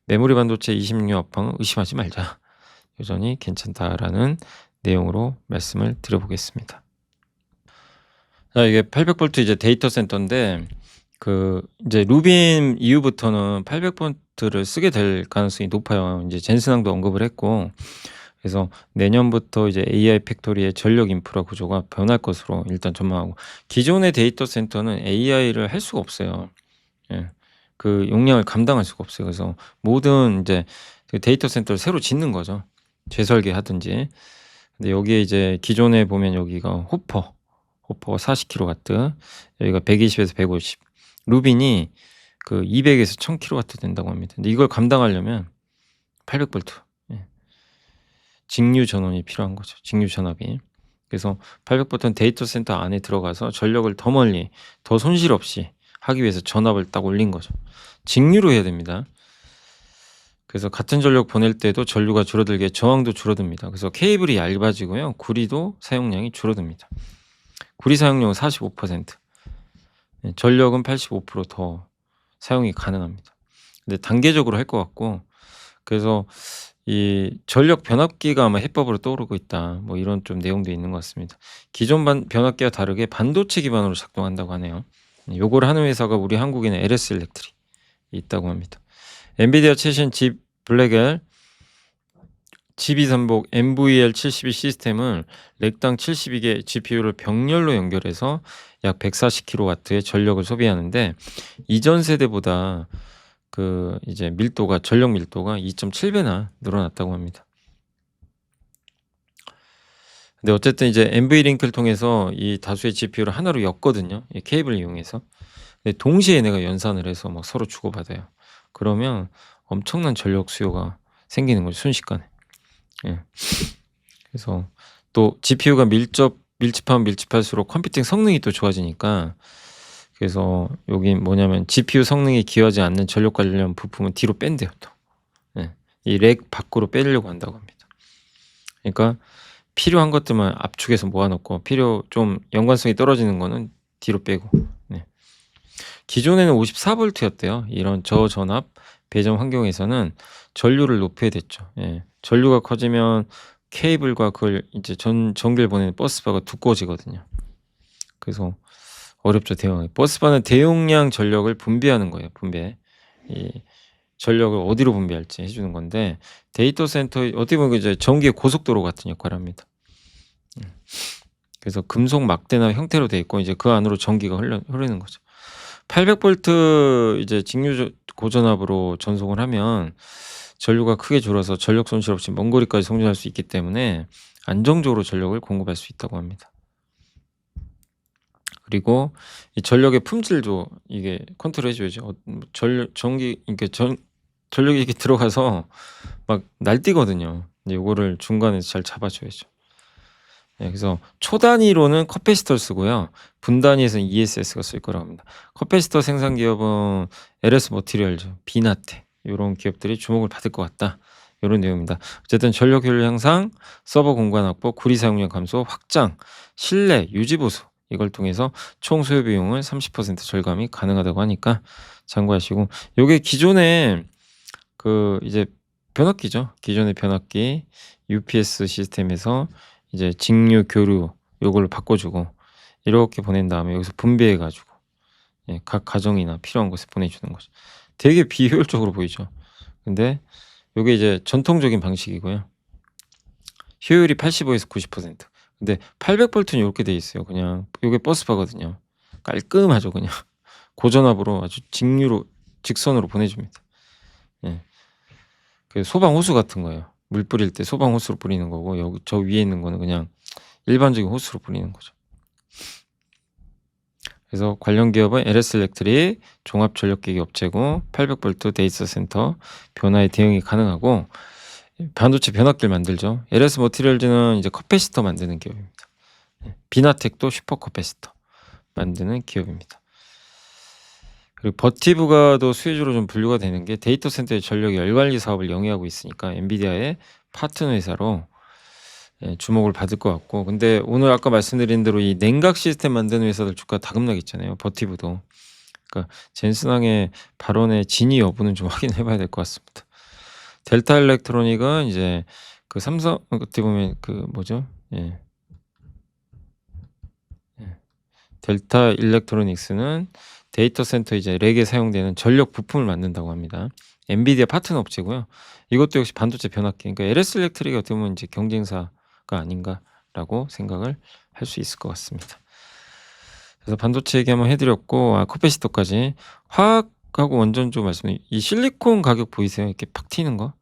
메모리 반도체 26년 업황은 의심하지 말자. 여전히 괜찮다라는 내용으로 말씀을 드려보겠습니다. 자, 이게 800V 이제 데이터 센터인데 이제 루빈 이후부터는 800V를 쓰게 될 가능성이 높아요. 이제 젠슨항도 언급을 했고, 그래서 내년부터 이제 AI 팩토리의 전력 인프라 구조가 변할 것으로 일단 전망하고, 기존의 데이터 센터는 AI를 할 수가 없어요. 예. 그 용량을 감당할 수가 없어요. 그래서 모든 이제 데이터 센터를 새로 짓는 거죠. 재설계하든지. 근데 여기에 이제 기존에 보면 여기가 호퍼 40kW, 여기가 120에서 150. 루빈이 200에서 1000kW 된다고 합니다. 근데 이걸 감당하려면 800V, 예. 직류 전원이 필요한 거죠. 직류 전압이. 그래서 800V는 데이터 센터 안에 들어가서 전력을 더 멀리, 더 손실 없이 하기 위해서 전압을 딱 올린 거죠. 직류로 해야 됩니다. 그래서 같은 전력 보낼 때도 전류가 줄어들게 저항도 줄어듭니다. 그래서 케이블이 얇아지고요. 구리도 사용량이 줄어듭니다. 구리 사용량은 45%, 예, 전력은 85%더 사용이 가능합니다. 근데 단계적으로 할 것 같고, 그래서 이 전력 변압기가 아마 해법으로 떠오르고 있다, 뭐 이런 좀 내용도 있는 것 같습니다. 기존 변압기와 다르게 반도체 기반으로 작동한다고 하네요. 요걸 하는 회사가 우리 한국에는 LS 일렉트릭이 있다고 합니다. 엔비디아 최신 집 블랙엘 GB3복 NVL72 시스템을 렉당 72개 GPU를 병렬로 연결해서 약 140kW의 전력을 소비하는데, 이전 세대보다 그 이제 밀도가, 전력 밀도가 2.7배나 늘어났다고 합니다. 근데 어쨌든 이제 NV링크를 통해서 이 다수의 GPU를 하나로 엮거든요, 이 케이블을 이용해서. 근데 동시에 얘네가 연산을 해서 막 서로 주고받아요. 그러면 엄청난 전력 수요가 생기는 거죠, 순식간에. 예. 그래서 또 GPU가 밀집하면 밀집할수록 컴퓨팅 성능이 또 좋아지니까, 그래서 여기 뭐냐면 GPU 성능이 기여하지 않는 전력 관련 부품은 뒤로 뺀대요, 또. 예. 이 렉 밖으로 빼려고 한다고 합니다. 그러니까 필요한 것들만 압축해서 모아놓고, 필요 좀 연관성이 떨어지는 거는 뒤로 빼고. 네. 기존에는 54V였대요. 이런 저전압 배점 환경에서는 전류를 높여야 됐죠. 예. 전류가 커지면 케이블과 그걸 이제 전기를 보내는 버스바가 두꺼워지거든요. 그래서 어렵죠, 대응하기. 버스바는 대용량 전력을 분배하는 거예요, 분배. 이 전력을 어디로 분배할지 해주는 건데, 데이터 센터 어떻게 보면 이제 전기의 고속도로 같은 역할을 합니다. 그래서 금속 막대나 형태로 돼 있고, 이제 그 안으로 전기가 흐르는 거죠. 800V 이제 직류 고전압으로 전송을 하면 전류가 크게 줄어서 전력 손실 없이 먼 거리까지 송전할 수 있기 때문에 안정적으로 전력을 공급할 수 있다고 합니다. 그리고 이 전력의 품질도 이게 컨트롤 해줘야죠. 전력이 이렇게 들어가서 막 날뛰거든요. 근데 요거를 중간에서 잘 잡아줘야죠. 네, 그래서 초 단위로는 커패시터를 쓰고요, 분 단위에서는 ESS가 쓸 거라고 합니다. 커패시터 생산 기업은 LS 머티리얼즈, 비나테, 이런 기업들이 주목을 받을 것 같다, 이런 내용입니다. 어쨌든 전력 효율 향상, 서버 공간 확보, 구리 사용량 감소, 확장, 실내 유지 보수, 이걸 통해서 총 소요 비용을 30% 절감이 가능하다고 하니까 참고하시고, 요게 기존에 그 이제 변압기죠. 기존의 변압기 UPS 시스템에서 이제 직류 교류 요걸로 바꿔주고, 이렇게 보낸 다음에 여기서 분배해 가지고, 예, 각 가정이나 필요한 곳에 보내주는 거죠. 되게 비효율적으로 보이죠. 근데 요게 이제 전통적인 방식이고요. 효율이 85에서 90%. 근데 800V는 이렇게 돼 있어요. 그냥 요게 버스바거든요. 깔끔하죠, 그냥. 고전압으로 아주 직선으로 보내줍니다. 예. 그 소방 호수 같은 거예요. 물 뿌릴 때 소방 호수로 뿌리는 거고, 여기 저 위에 있는 거는 그냥 일반적인 호스로 뿌리는 거죠. 그래서 관련 기업은 LS 일렉트릭 종합 전력기기 업체고, 800V 데이터 센터 변화에 대응이 가능하고, 반도체 변압기를 만들죠. LS 머티리얼즈는 이제 커패시터 만드는 기업입니다. 비나텍도 슈퍼 커패시터 만드는 기업입니다. 그리고 버티브가 더 수혜주로 좀 분류가 되는 게, 데이터 센터의 전력 열관리 사업을 영위하고 있으니까 엔비디아의 파트너 회사로 주목을 받을 것 같고, 근데 오늘 아까 말씀드린 대로 이 냉각 시스템 만드는 회사들 주가 다급락있잖아요, 버티브도. 그러니까 젠슨항의 발언의 진위 여부는 좀 확인해 봐야 될 것 같습니다. 델타 일렉트로닉은 이제 그 삼성, 어떻게 보면 그 뭐죠? 예. 델타 일렉트로닉스는 데이터 센터 이제 렉에 사용되는 전력 부품을 만든다고 합니다. 엔비디아 파트너 업체고요. 이것도 역시 반도체 변압기. 그러니까 LS 일렉트릭이 어떻게 보면 이제 경쟁사가 아닌가라고 생각을 할 수 있을 것 같습니다. 그래서 반도체 얘기 한번 해드렸고, 커패시터까지. 화학하고 원전조 말씀드린 이 실리콘 가격 보이세요? 이렇게 팍 튀는 거.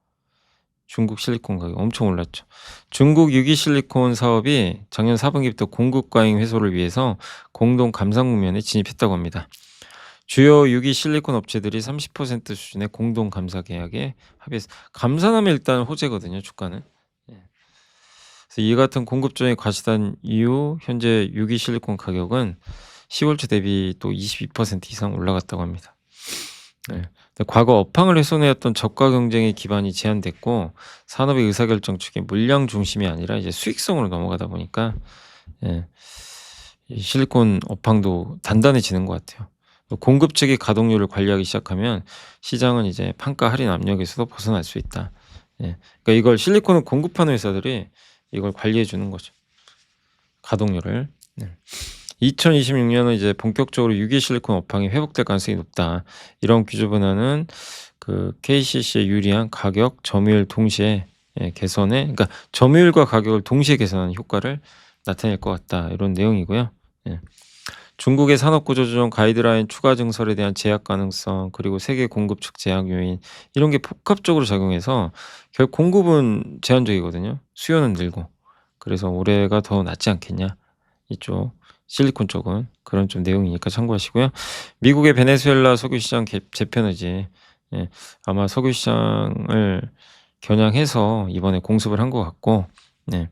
중국 실리콘 가격 엄청 올랐죠. 중국 유기 실리콘 사업이 작년 4분기부터 공급 과잉 해소를 위해서 공동 감산 국면에 진입했다고 합니다. 주요 유기 실리콘 업체들이 30% 수준의 공동 감사 계약에 합의해서, 감산하면 일단 호재거든요, 주가는. 그래서 이 같은 공급 조정이 과시된 이후 현재 유기 실리콘 가격은 10월초 대비 또 22% 이상 올라갔다고 합니다. 과거 업황을 훼손해왔던 저가 경쟁의 기반이 제한됐고, 산업의 의사결정 측이 물량 중심이 아니라 이제 수익성으로 넘어가다 보니까, 이 실리콘 업황도 단단해지는 것 같아요. 공급 측이 가동률을 관리하기 시작하면 시장은 이제 판가 할인 압력에서도 벗어날 수 있다. 예. 그러니까 이걸 실리콘을 공급하는 회사들이 이걸 관리해 주는 거죠. 가동률을. 네. 2026년은 이제 본격적으로 유기 실리콘 업황이 회복될 가능성이 높다. 이런 기조 변화는 그 KCC에 유리한 가격, 점유율 동시에 개선에, 그러니까 점유율과 가격을 동시에 개선하는 효과를 나타낼 것 같다. 이런 내용이고요. 예. 중국의 산업 구조 조정 가이드라인 추가 증설에 대한 제약 가능성, 그리고 세계 공급 측 제약 요인, 이런 게 복합적으로 작용해서 결국 공급은 제한적이거든요. 수요는 늘고. 그래서 올해가 더 낫지 않겠냐. 이쪽 실리콘 쪽은 그런 좀 내용이니까 참고하시고요. 미국의 베네수엘라 석유 시장 재편이지. 예. 아마 석유 시장을 겨냥해서 이번에 공습을 한 것 같고, 네.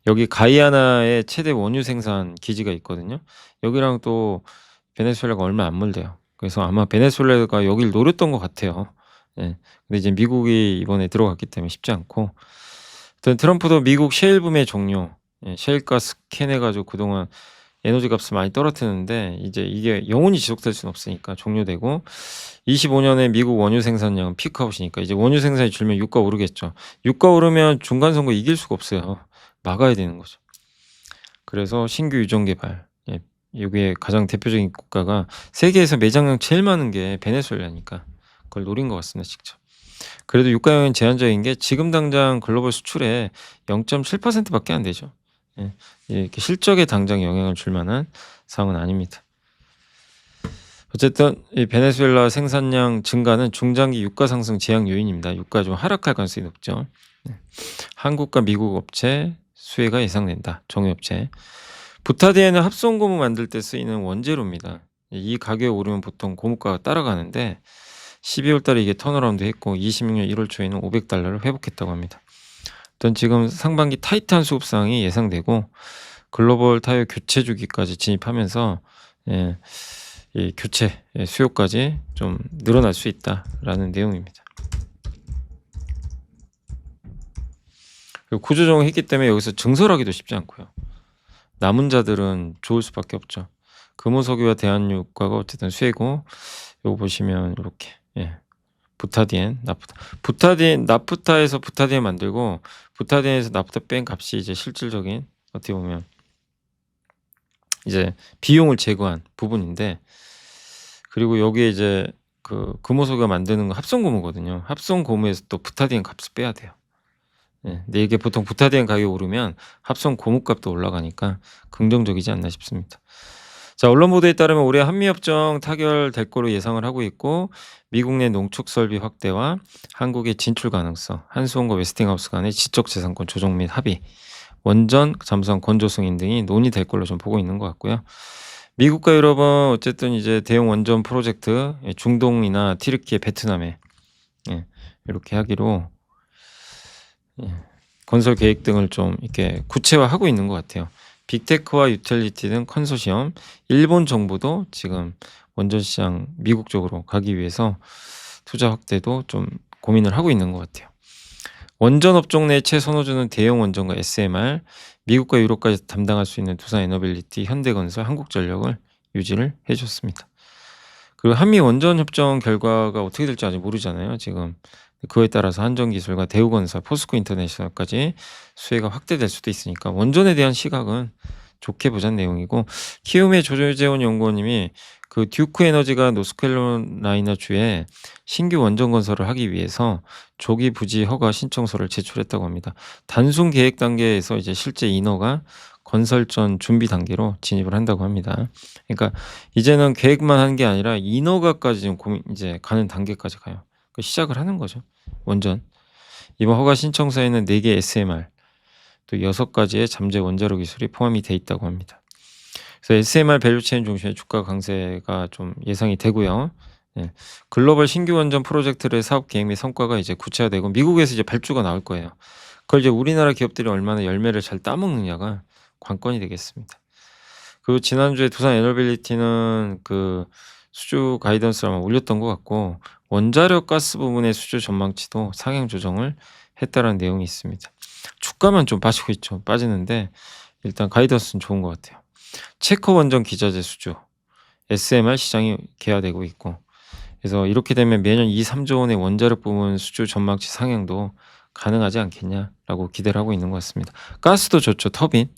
여기 가이아나에 최대 원유 생산 기지가 있거든요. 여기랑 또 베네수엘라가 얼마 안 멀대요. 그래서 아마 베네수엘라가 여길 노렸던 것 같아요. 예. 근데 이제 미국이 이번에 들어갔기 때문에 쉽지 않고. 하여튼 트럼프도 미국 셰일 붐의 종료, 셰일가스 캐내 가지고 그동안 에너지 값을 많이 떨어뜨렸는데 이제 이게 영원히 지속될 수는 없으니까 종료되고, 25년에 미국 원유 생산량은 피크아웃이니까 이제 원유 생산이 줄면 유가 오르겠죠. 유가 오르면 중간 선거 이길 수가 없어요. 막아야 되는 거죠. 그래서 신규 유전 개발, 요게 가장 대표적인 국가가 세계에서 매장량 제일 많은 게 베네수엘라니까 그걸 노린 것 같습니다, 직접. 그래도 유가 영향은 제한적인 게 지금 당장 글로벌 수출의 0.7% 밖에 안 되죠. 예. 이렇게 실적에 당장 영향을 줄 만한 상황은 아닙니다. 어쨌든 이 베네수엘라 생산량 증가는 중장기 유가 상승 제약 요인입니다. 유가 좀 하락할 가능성이 높죠. 한국과 미국 업체 수혜가 예상된다. 정유업체. 부타디엔은 합성 고무 만들 때 쓰이는 원재료입니다. 이 가격이 오르면 보통 고무가가 따라가는데 12월 달에 이게 턴어라운드 했고 26년 1월 초에는 $500를 회복했다고 합니다. 일단 지금 상반기 타이트한 수급상이 예상되고 글로벌 타이어 교체 주기까지 진입하면서 이 교체 수요까지 좀 늘어날 수 있다라는 내용입니다. 그리고 구조조정을 했기 때문에 여기서 증설하기도 쉽지 않고요. 남은 자들은 좋을 수밖에 없죠. 금호석유와 대한유가가 어쨌든 수혜고, 요거 보시면 이렇게 부타디엔, 나프타. 부타디엔, 나프타에서 부타디엔 만들고 부타디엔에서 나프타 뺀 값이 이제 실질적인 어떻게 보면 이제 비용을 제거한 부분인데, 그리고 여기에 이제 그 금호석유가 만드는 거 합성 고무거든요. 합성 고무에서 또 부타디엔 값을 빼야 돼요. 근데 이게 보통 부타디엔 가격이 오르면 합성 고무값도 올라가니까 긍정적이지 않나 싶습니다. 자, 언론 보도에 따르면 올해 한미협정 타결될 거로 예상을 하고 있고, 미국 내 농축 설비 확대와 한국의 진출 가능성, 한수원과 웨스팅하우스 간의 지적재산권 조정 및 합의, 원전, 잠수함 건조 승인 등이 논의될 걸로 좀 보고 있는 것 같고요. 미국과 유럽은 어쨌든 이제 대형 원전 프로젝트, 중동이나 튀르키예, 베트남에 이렇게 하기로 건설 계획 등을 좀 이렇게 구체화하고 있는 것 같아요. 빅테크와 유틸리티 등 컨소시엄, 일본 정부도 지금 원전 시장 미국 쪽으로 가기 위해서 투자 확대도 좀 고민을 하고 있는 것 같아요. 원전 업종 내 최선호주는 대형 원전과 SMR, 미국과 유럽까지 담당할 수 있는 두산 에너빌리티, 현대건설, 한국전력을 유지를 해줬습니다. 그리고 한미 원전 협정 결과가 어떻게 될지 아직 모르잖아요, 지금. 그거에 따라서 한전기술과 대우건설, 포스코 인터내셔널까지 수혜가 확대될 수도 있으니까 원전에 대한 시각은 좋게 보자는 내용이고, 키움의 조재원 연구원님이 그 듀크 에너지가 노스캐롤라이나 주에 신규 원전 건설을 하기 위해서 조기 부지 허가 신청서를 제출했다고 합니다. 단순 계획 단계에서 이제 실제 인허가 건설 전 준비 단계로 진입을 한다고 합니다. 그러니까 이제는 계획만 하는 게 아니라 인허가까지 지금 이제 가는 단계까지 가요. 시작을 하는 거죠. 원전. 이번 허가 신청서에는 4개 SMR, 또 6가지의 잠재 원자로 기술이 포함이 돼 있다고 합니다. 그래서 SMR 밸류체인 중심의 주가 강세가 좀 예상이 되고요. 글로벌 신규 원전 프로젝트의 사업 계획 및 성과가 이제 구체화되고 미국에서 이제 발주가 나올 거예요. 그걸 이제 우리나라 기업들이 얼마나 열매를 잘 따먹느냐가 관건이 되겠습니다. 그리고 지난주에 두산 에너빌리티는 그 수주 가이던스를 아마 올렸던 것 같고, 원자력 가스 부분의 수주 전망치도 상향 조정을 했다라는 내용이 있습니다. 주가만 좀 빠지고 있죠. 빠지는데 일단 가이던스는 좋은 것 같아요. 체커 원전 기자재 수주, SMR 시장이 개화되고 있고, 그래서 이렇게 되면 매년 2-3조 원의 원자력 부문 수주 전망치 상향도 가능하지 않겠냐라고 기대를 하고 있는 것 같습니다. 가스도 좋죠. 터빈.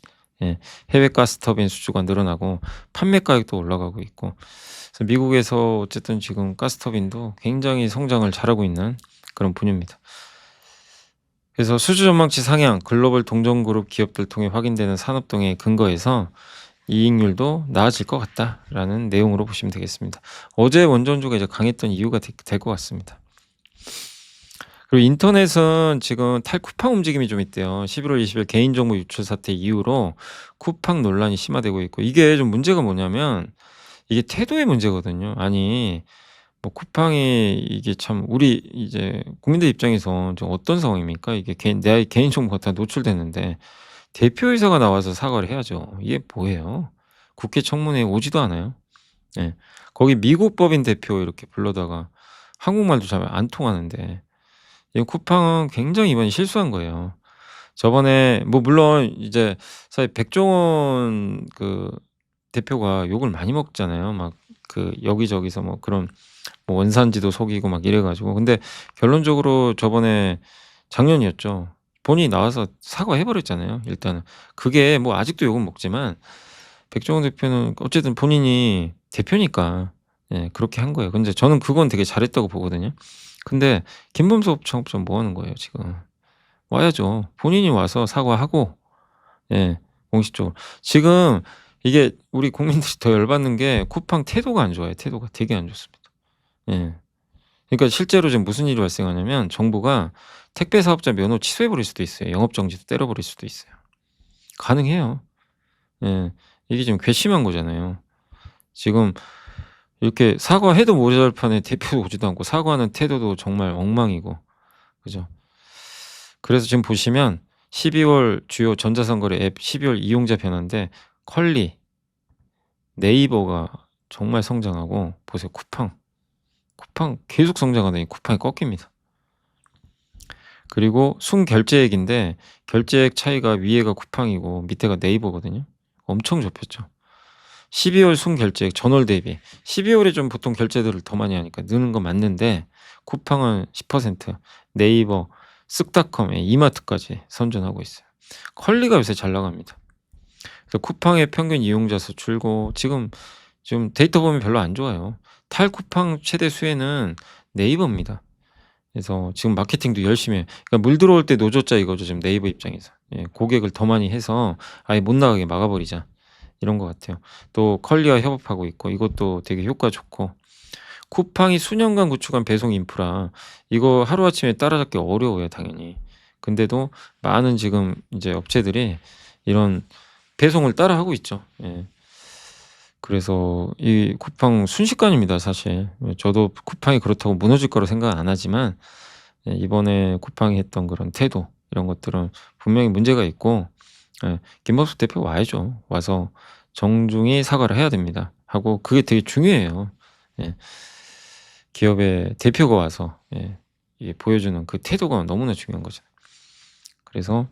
예. 해외 가스 터빈 수주가 늘어나고 판매 가격도 올라가고 있고. 그래서 미국에서 어쨌든 지금 가스 터빈도 굉장히 성장을 잘하고 있는 그런 분야입니다. 그래서 수주 전망치 상향, 글로벌 동종그룹 기업들 통해 확인되는 산업동에 근거해서 이익률도 나아질 것 같다라는 내용으로 보시면 되겠습니다. 어제 원전주가 이제 강했던 이유가 될 것 같습니다. 그리고 인터넷은 지금 탈쿠팡 움직임이 좀 있대요. 11월 20일 개인정보 유출 사태 이후로 쿠팡 논란이 심화되고 있고, 이게 좀 문제가 뭐냐면 이게 태도의 문제거든요. 아니 뭐 쿠팡이 이게 참 우리 이제 국민들 입장에서 좀 어떤 상황입니까? 이게 내 개인정보가 다 노출됐는데 대표이사가 나와서 사과를 해야죠. 이게 뭐예요? 국회 청문회에 오지도 않아요. 예. 거기 미국 법인 대표 이렇게 불러다가 한국말도 잘 안 통하는데, 이 쿠팡은 굉장히 이번에 실수한 거예요. 저번에 뭐 물론 이제 사실 백종원 그 대표가 욕을 많이 먹잖아요. 막 그 여기저기서 뭐 그런 뭐 원산지도 속이고 막 이래 가지고. 근데 결론적으로 저번에 작년이었죠. 본인이 나와서 사과해 버렸잖아요 일단은. 그게 뭐 아직도 욕은 먹지만 백종원 대표는 어쨌든 본인이 대표니까 예 그렇게 한 거예요. 근데 저는 그건 되게 잘했다고 보거든요. 근데 김범수 창업주는 뭐 하는 거예요 지금. 와야죠. 본인이 와서 사과하고 예 공식적으로. 지금 이게 우리 국민들이 더 열받는 게 쿠팡 태도가 안 좋아요. 태도가 되게 안 좋습니다. 예. 그러니까 실제로 지금 무슨 일이 발생하냐면 정부가 택배 사업자 면허 취소해 버릴 수도 있어요. 영업 정지도 때려 버릴 수도 있어요. 가능해요. 예. 이게 지금 괘씸한 거잖아요. 지금 이렇게 사과해도 모자랄 판에 대표도 오지도 않고 사과하는 태도도 정말 엉망이고. 그죠? 그래서 지금 보시면 12월 주요 전자상거래 앱 12월 이용자 변화인데 컬리, 네이버가 정말 성장하고, 보세요. 쿠팡 계속 성장하더니 쿠팡이 꺾입니다. 그리고 순결제액인데 결제액 차이가 위에가 쿠팡이고 밑에가 네이버거든요. 엄청 좁혔죠. 12월 순결제액 전월 대비 12월에 좀 보통 결제들을 더 많이 하니까 느는 건 맞는데 쿠팡은 10%, 네이버, 쓱닷컴, 이마트까지 선전하고 있어요. 컬리가 요새 잘 나갑니다. 그래서 쿠팡의 평균 이용자 수 줄고 지금 데이터 보면 별로 안 좋아요. 탈쿠팡 최대 수혜는 네이버입니다. 그래서 지금 마케팅도 열심히 해요. 그러니까 물 들어올 때 노조자 이거죠 지금 네이버 입장에서. 예 고객을 더 많이 해서 아예 못 나가게 막아 버리자, 이런 것 같아요. 또 컬리와 협업하고 있고 이것도 되게 효과 좋고, 쿠팡이 수년간 구축한 배송 인프라 이거 하루아침에 따라잡기 어려워요 당연히. 근데도 많은 지금 이제 업체들이 이런 배송을 따라하고 있죠. 예. 그래서 이 쿠팡 순식간입니다 사실. 저도 쿠팡이 그렇다고 무너질 거라 생각 안 하지만 예 이번에 쿠팡이 했던 그런 태도 이런 것들은 분명히 문제가 있고, 예 김범수 대표 와야죠. 와서 정중히 사과를 해야 됩니다. 하고 그게 되게 중요해요. 예. 기업의 대표가 와서 예 이게 보여주는 그 태도가 너무나 중요한 거잖아요. 그래서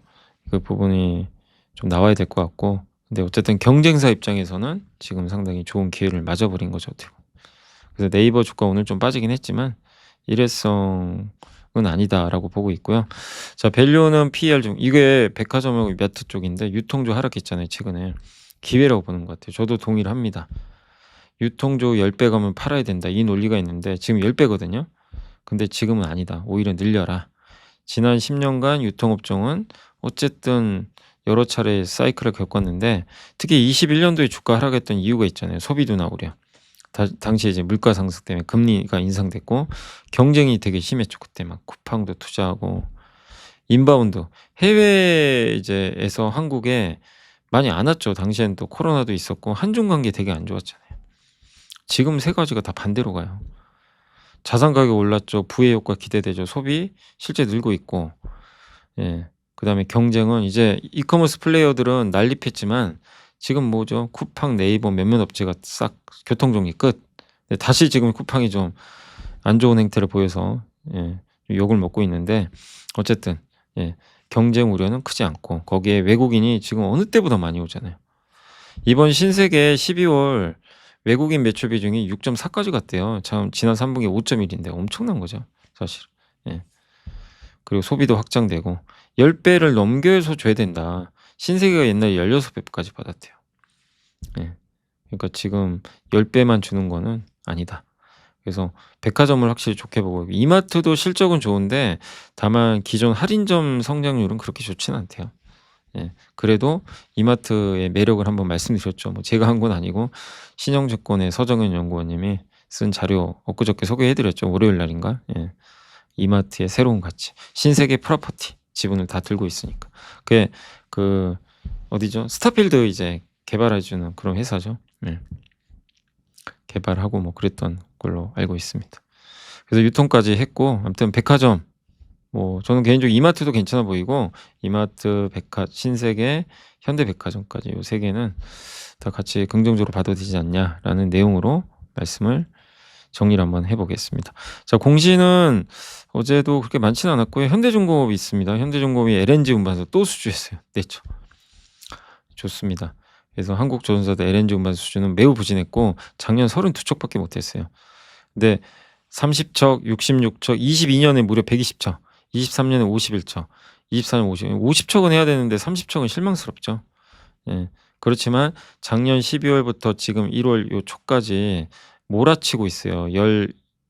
그 부분이 좀 나와야 될 것 같고, 근데 어쨌든 경쟁사 입장에서는 지금 상당히 좋은 기회를 맞아 버린 거죠 어떻게 보면. 그래서 네이버 주가 오늘 좀 빠지긴 했지만 일회성은 아니다라고 보고 있고요. 자 밸류는 PER 중 이게 백화점하고 마트 쪽인데 유통주 하락했잖아요 최근에. 기회라고 보는 것 같아요. 저도 동의를 합니다. 유통주 10배 가면 팔아야 된다 이 논리가 있는데 지금 10배거든요. 근데 지금은 아니다. 오히려 늘려라. 지난 10년간 유통업종은 어쨌든 여러 차례 사이클을 겪었는데 특히 21년도에 주가 하락했던 이유가 있잖아요. 소비 둔화 우려. 당시에 이제 물가 상승 때문에 금리가 인상됐고 경쟁이 되게 심했죠. 그때 막 쿠팡도 투자하고 인바운드 해외 이제에서 한국에 많이 안 왔죠. 당시에는 또 코로나도 있었고 한중 관계 되게 안 좋았잖아요. 지금 세 가지가 다 반대로 가요. 자산 가격 올랐죠. 부의 효과 기대되죠. 소비 실제 늘고 있고 예. 그다음에 경쟁은 이제 이커머스 플레이어들은 난립했지만 지금 뭐죠? 쿠팡, 네이버 몇몇 업체가 싹 교통정리 끝. 네 다시 지금 쿠팡이 좀 안 좋은 행태를 보여서 예 욕을 먹고 있는데 어쨌든 예 경쟁 우려는 크지 않고 거기에 외국인이 지금 어느 때보다 많이 오잖아요. 이번 신세계 12월 외국인 매출 비중이 6.4 까지 갔대요. 참 지난 3분기 5.1 인데 엄청난 거죠, 사실. 예. 그리고 소비도 확장되고 10배를 넘겨서 줘야 된다. 신세계가 옛날에 16배까지 받았대요. 예. 그러니까 지금 10배만 주는 거는 아니다. 그래서 백화점을 확실히 좋게 보고 있고 이마트도 실적은 좋은데 다만 기존 할인점 성장률은 그렇게 좋진 않대요. 예. 그래도 이마트의 매력을 한번 말씀드렸죠. 뭐 제가 한 건 아니고 신영증권의 서정현 연구원님이 쓴 자료 엊그저께 소개해 드렸죠. 월요일 날인가? 예. 이마트의 새로운 가치. 신세계 프로퍼티 지분을 다 들고 있으니까. 그게 그 어디죠? 스타필드 이제 개발해 주는 그런 회사죠. 네. 개발하고 뭐 그랬던 걸로 알고 있습니다. 그래서 유통까지 했고 아무튼 백화점 뭐 저는 개인적으로 이마트도 괜찮아 보이고 이마트, 신세계, 현대백화점까지 요 세 개는 다 같이 긍정적으로 봐도 되지 않냐라는 내용으로 말씀을 정리를 한번 해 보겠습니다. 자, 공시는 어제도 그렇게 많지는 않았고요. 현대중공업이 있습니다. 현대중공업이 LNG 운반사 또 수주했어요. 냈죠. 좋습니다. 그래서 한국조선사도 LNG 운반사 수주는 매우 부진했고 작년 32척밖에 못 했어요. 근데 30척, 66척, 22년에 무려 120척, 23년에 51척, 24년 50척은 해야 되는데 30척은 실망스럽죠. 예. 그렇지만 작년 12월부터 지금 1월 요 초까지 몰아치고 있어요.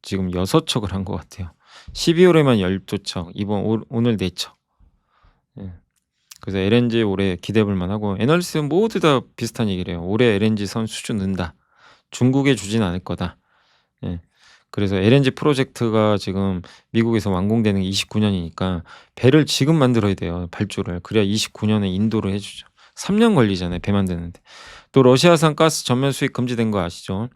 지금 6척을 한 것 같아요. 12월에만 12척, 오늘 4척. 예. 그래서 LNG 올해 기대해 볼 만하고 애널리스트 모두 다 비슷한 얘기를 해요. 올해 LNG 선 수주 는다. 중국에 주진 않을 거다. 예. 그래서 LNG 프로젝트가 지금 미국에서 완공되는 게 29년이니까 배를 지금 만들어야 돼요. 발주를. 그래야 29년에 인도를 해 주죠. 3년 걸리잖아요, 배 만드는데. 또 러시아산 가스 전면 수입 금지된 거 아시죠?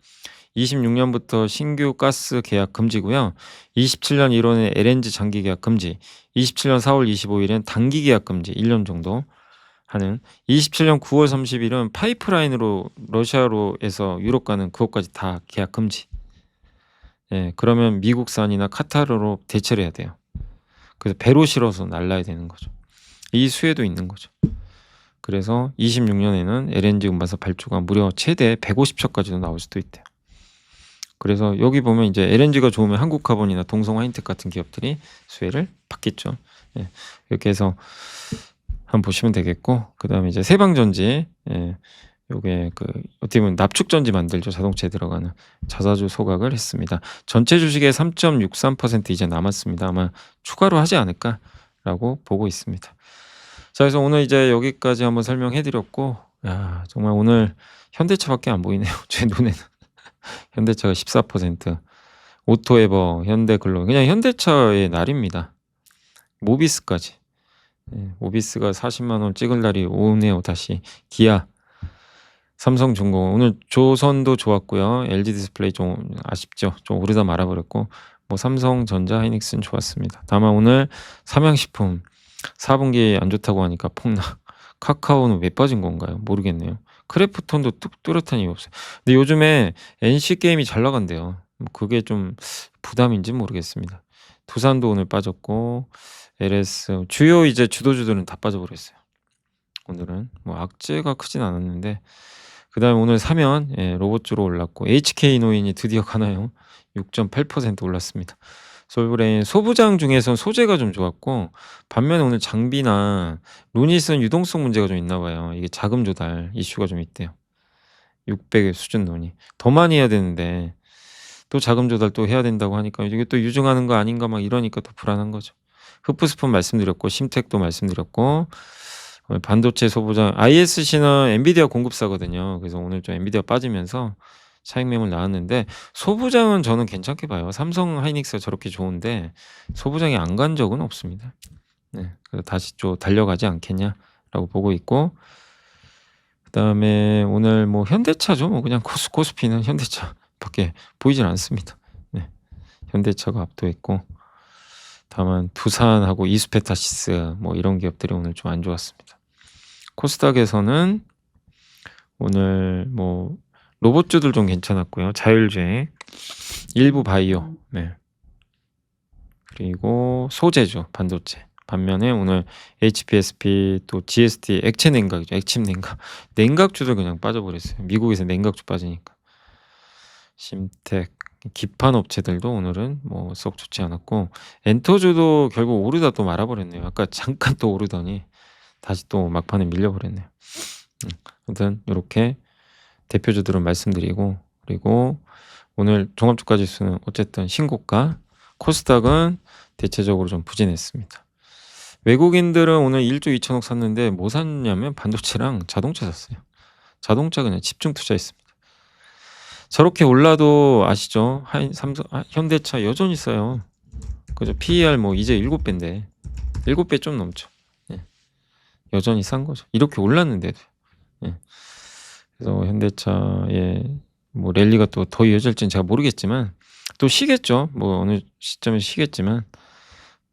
26년부터 신규 가스 계약 금지고요. 27년 1월에 LNG 장기 계약 금지. 27년 4월 25일엔 단기 계약 금지 1년 정도 하는 27년 9월 30일은 파이프라인으로 러시아로에서 유럽 가는 그것까지 다 계약 금지. 예, 그러면 미국산이나 카타르로 대체를 해야 돼요. 그래서 배로 실어서 날라야 되는 거죠. 이 수혜도 있는 거죠. 그래서 26년에는 LNG 운반사 발주가 무려 최대 150척까지도 나올 수도 있대요. 그래서 여기 보면 이제 LNG가 좋으면 한국카본이나 동성화인텍 같은 기업들이 수혜를 받겠죠. 예, 이렇게 해서 한번 보시면 되겠고, 그 다음에 이제 세방전지, 예, 요게 어떻게 보면 납축전지 만들죠. 자동차에 들어가는 자사주 소각을 했습니다. 전체 주식의 3.63% 이제 남았습니다. 아마 추가로 하지 않을까라고 보고 있습니다. 자, 그래서 오늘 이제 여기까지 한번 설명해 드렸고, 야, 정말 오늘 현대차밖에 안 보이네요. 제 눈에는. 현대차가 14%, 오토에버, 현대글로, 그냥 현대차의 날입니다. 모비스까지. 예, 모비스가 40만 원 찍을 날이 오네요. 다시 기아, 삼성중공업, 오늘 조선도 좋았고요. LG디스플레이 좀 아쉽죠. 좀 오르다 말아버렸고, 뭐 삼성전자, 하이닉스는 좋았습니다. 다만 오늘 삼양식품 4분기 안 좋다고 하니까 폭락. 카카오는 왜 빠진 건가요? 모르겠네요. 크래프톤도 뚜렷한 이유 없어요. 근데 요즘에 NC 게임이 잘 나간대요. 뭐 그게 좀 부담인지 모르겠습니다. 두산도 오늘 빠졌고, LS 주요 이제 주도주들은 다 빠져버렸어요. 오늘은 뭐 악재가 크진 않았는데, 그다음에 오늘 사면, 예, 로봇주로 올랐고 HK노인이 드디어 가나요? 6.8% 올랐습니다. 솔브레인 소부장 중에선 소재가 좀 좋았고, 반면에 오늘 장비나 루닛은 유동성 문제가 좀 있나 봐요. 이게 자금 조달 이슈가 좀 있대요. 600의 수준 논의. 더 많이 해야 되는데 또 자금 조달 또 해야 된다고 하니까 이게 또 유증하는 거 아닌가 막 이러니까 더 불안한 거죠. 흡프스폰 말씀드렸고, 심텍도 말씀드렸고, 반도체 소부장 ISC는 엔비디아 공급사거든요. 그래서 오늘 좀 엔비디아 빠지면서 차익 매물 나왔는데, 소부장은 저는 괜찮게 봐요. 삼성 하이닉스가 저렇게 좋은데 소부장이 안 간 적은 없습니다. 네, 그래서 다시 좀 달려가지 않겠냐라고 보고 있고, 그다음에 오늘 뭐 현대차죠. 뭐 그냥 코스피는 현대차밖에 보이질 않습니다. 네, 현대차가 압도했고, 다만 두산하고 이스페타시스 뭐 이런 기업들이 오늘 좀 안 좋았습니다. 코스닥에서는 오늘 뭐 로봇주들 좀 괜찮았고요. 자율주행, 일부 바이오, 네. 그리고 소재죠. 반도체 반면에 오늘 HPSP 또 GST 액체 냉각이죠. 액침 냉각. 냉각주들 그냥 빠져버렸어요. 미국에서 냉각주 빠지니까. 심텍, 기판 업체들도 오늘은 뭐 썩 좋지 않았고 엔터주도 결국 오르다 또 말아버렸네요. 아까 잠깐 또 오르더니 다시 또 막판에 밀려버렸네요. 아무튼 요렇게 대표주들은 말씀드리고, 그리고 오늘 종합주가 지수는 어쨌든 신고가, 코스닥은 대체적으로 좀 부진했습니다. 외국인들은 오늘 1조 2천억 샀는데 뭐 샀냐면 반도체랑 자동차 샀어요. 자동차 그냥 집중 투자했습니다. 저렇게 올라도 아시죠? 삼성, 현대차 여전히 싸요. 그죠? PER 뭐 이제 7배인데 7배 좀 넘죠. 예. 여전히 싼 거죠. 이렇게 올랐는데도. 예. 그래서 현대차의 뭐 랠리가 또 더 이어질지는 제가 모르겠지만 또 쉬겠죠. 뭐 어느 시점에 쉬겠지만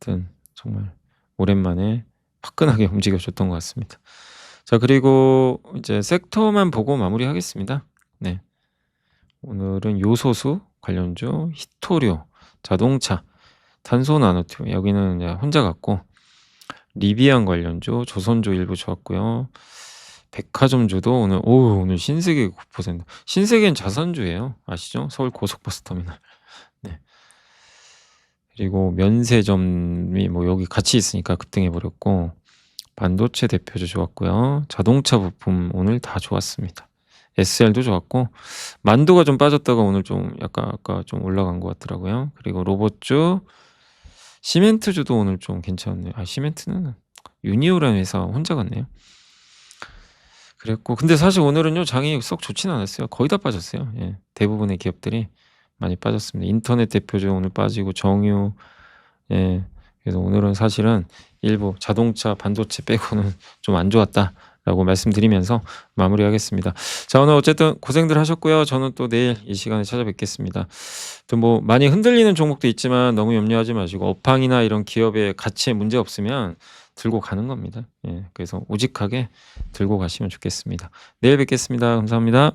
하여튼 정말 오랜만에 화끈하게 움직여줬던 것 같습니다. 자, 그리고 이제 섹터만 보고 마무리하겠습니다. 네. 오늘은 요소수 관련주, 히토류, 자동차, 탄소 나노튜브 여기는 이제 혼자 갔고, 리비안 관련주, 조선주 일부 좋았고요. 백화점주도 오늘 신세계 9%. 신세계는 자산주예요. 아시죠? 서울 고속버스 터미널. 네. 그리고 면세점이 뭐 여기 같이 있으니까 급등해 버렸고, 반도체 대표주 좋았고요. 자동차 부품 오늘 다 좋았습니다. SL도 좋았고, 만두가 좀 빠졌다가 오늘 좀 약간 아까 좀 올라간 것 같더라고요. 그리고 로봇주, 시멘트주도 오늘 좀 괜찮네요. 시멘트는 유니오라는 회사 혼자 갔네요. 그랬고, 근데 사실 오늘은요 장이 썩 좋지는 않았어요. 거의 다 빠졌어요. 예, 대부분의 기업들이 많이 빠졌습니다. 인터넷 대표주 오늘 빠지고, 정유, 예, 그래서 오늘은 사실은 일부 자동차, 반도체 빼고는 좀 안 좋았다라고 말씀드리면서 마무리하겠습니다. 자, 오늘 어쨌든 고생들 하셨고요. 저는 또 내일 이 시간에 찾아뵙겠습니다. 또 뭐 많이 흔들리는 종목도 있지만 너무 염려하지 마시고, 업황이나 이런 기업의 가치에 문제 없으면 들고 가는 겁니다. 예, 그래서 우직하게 들고 가시면 좋겠습니다. 내일 뵙겠습니다. 감사합니다.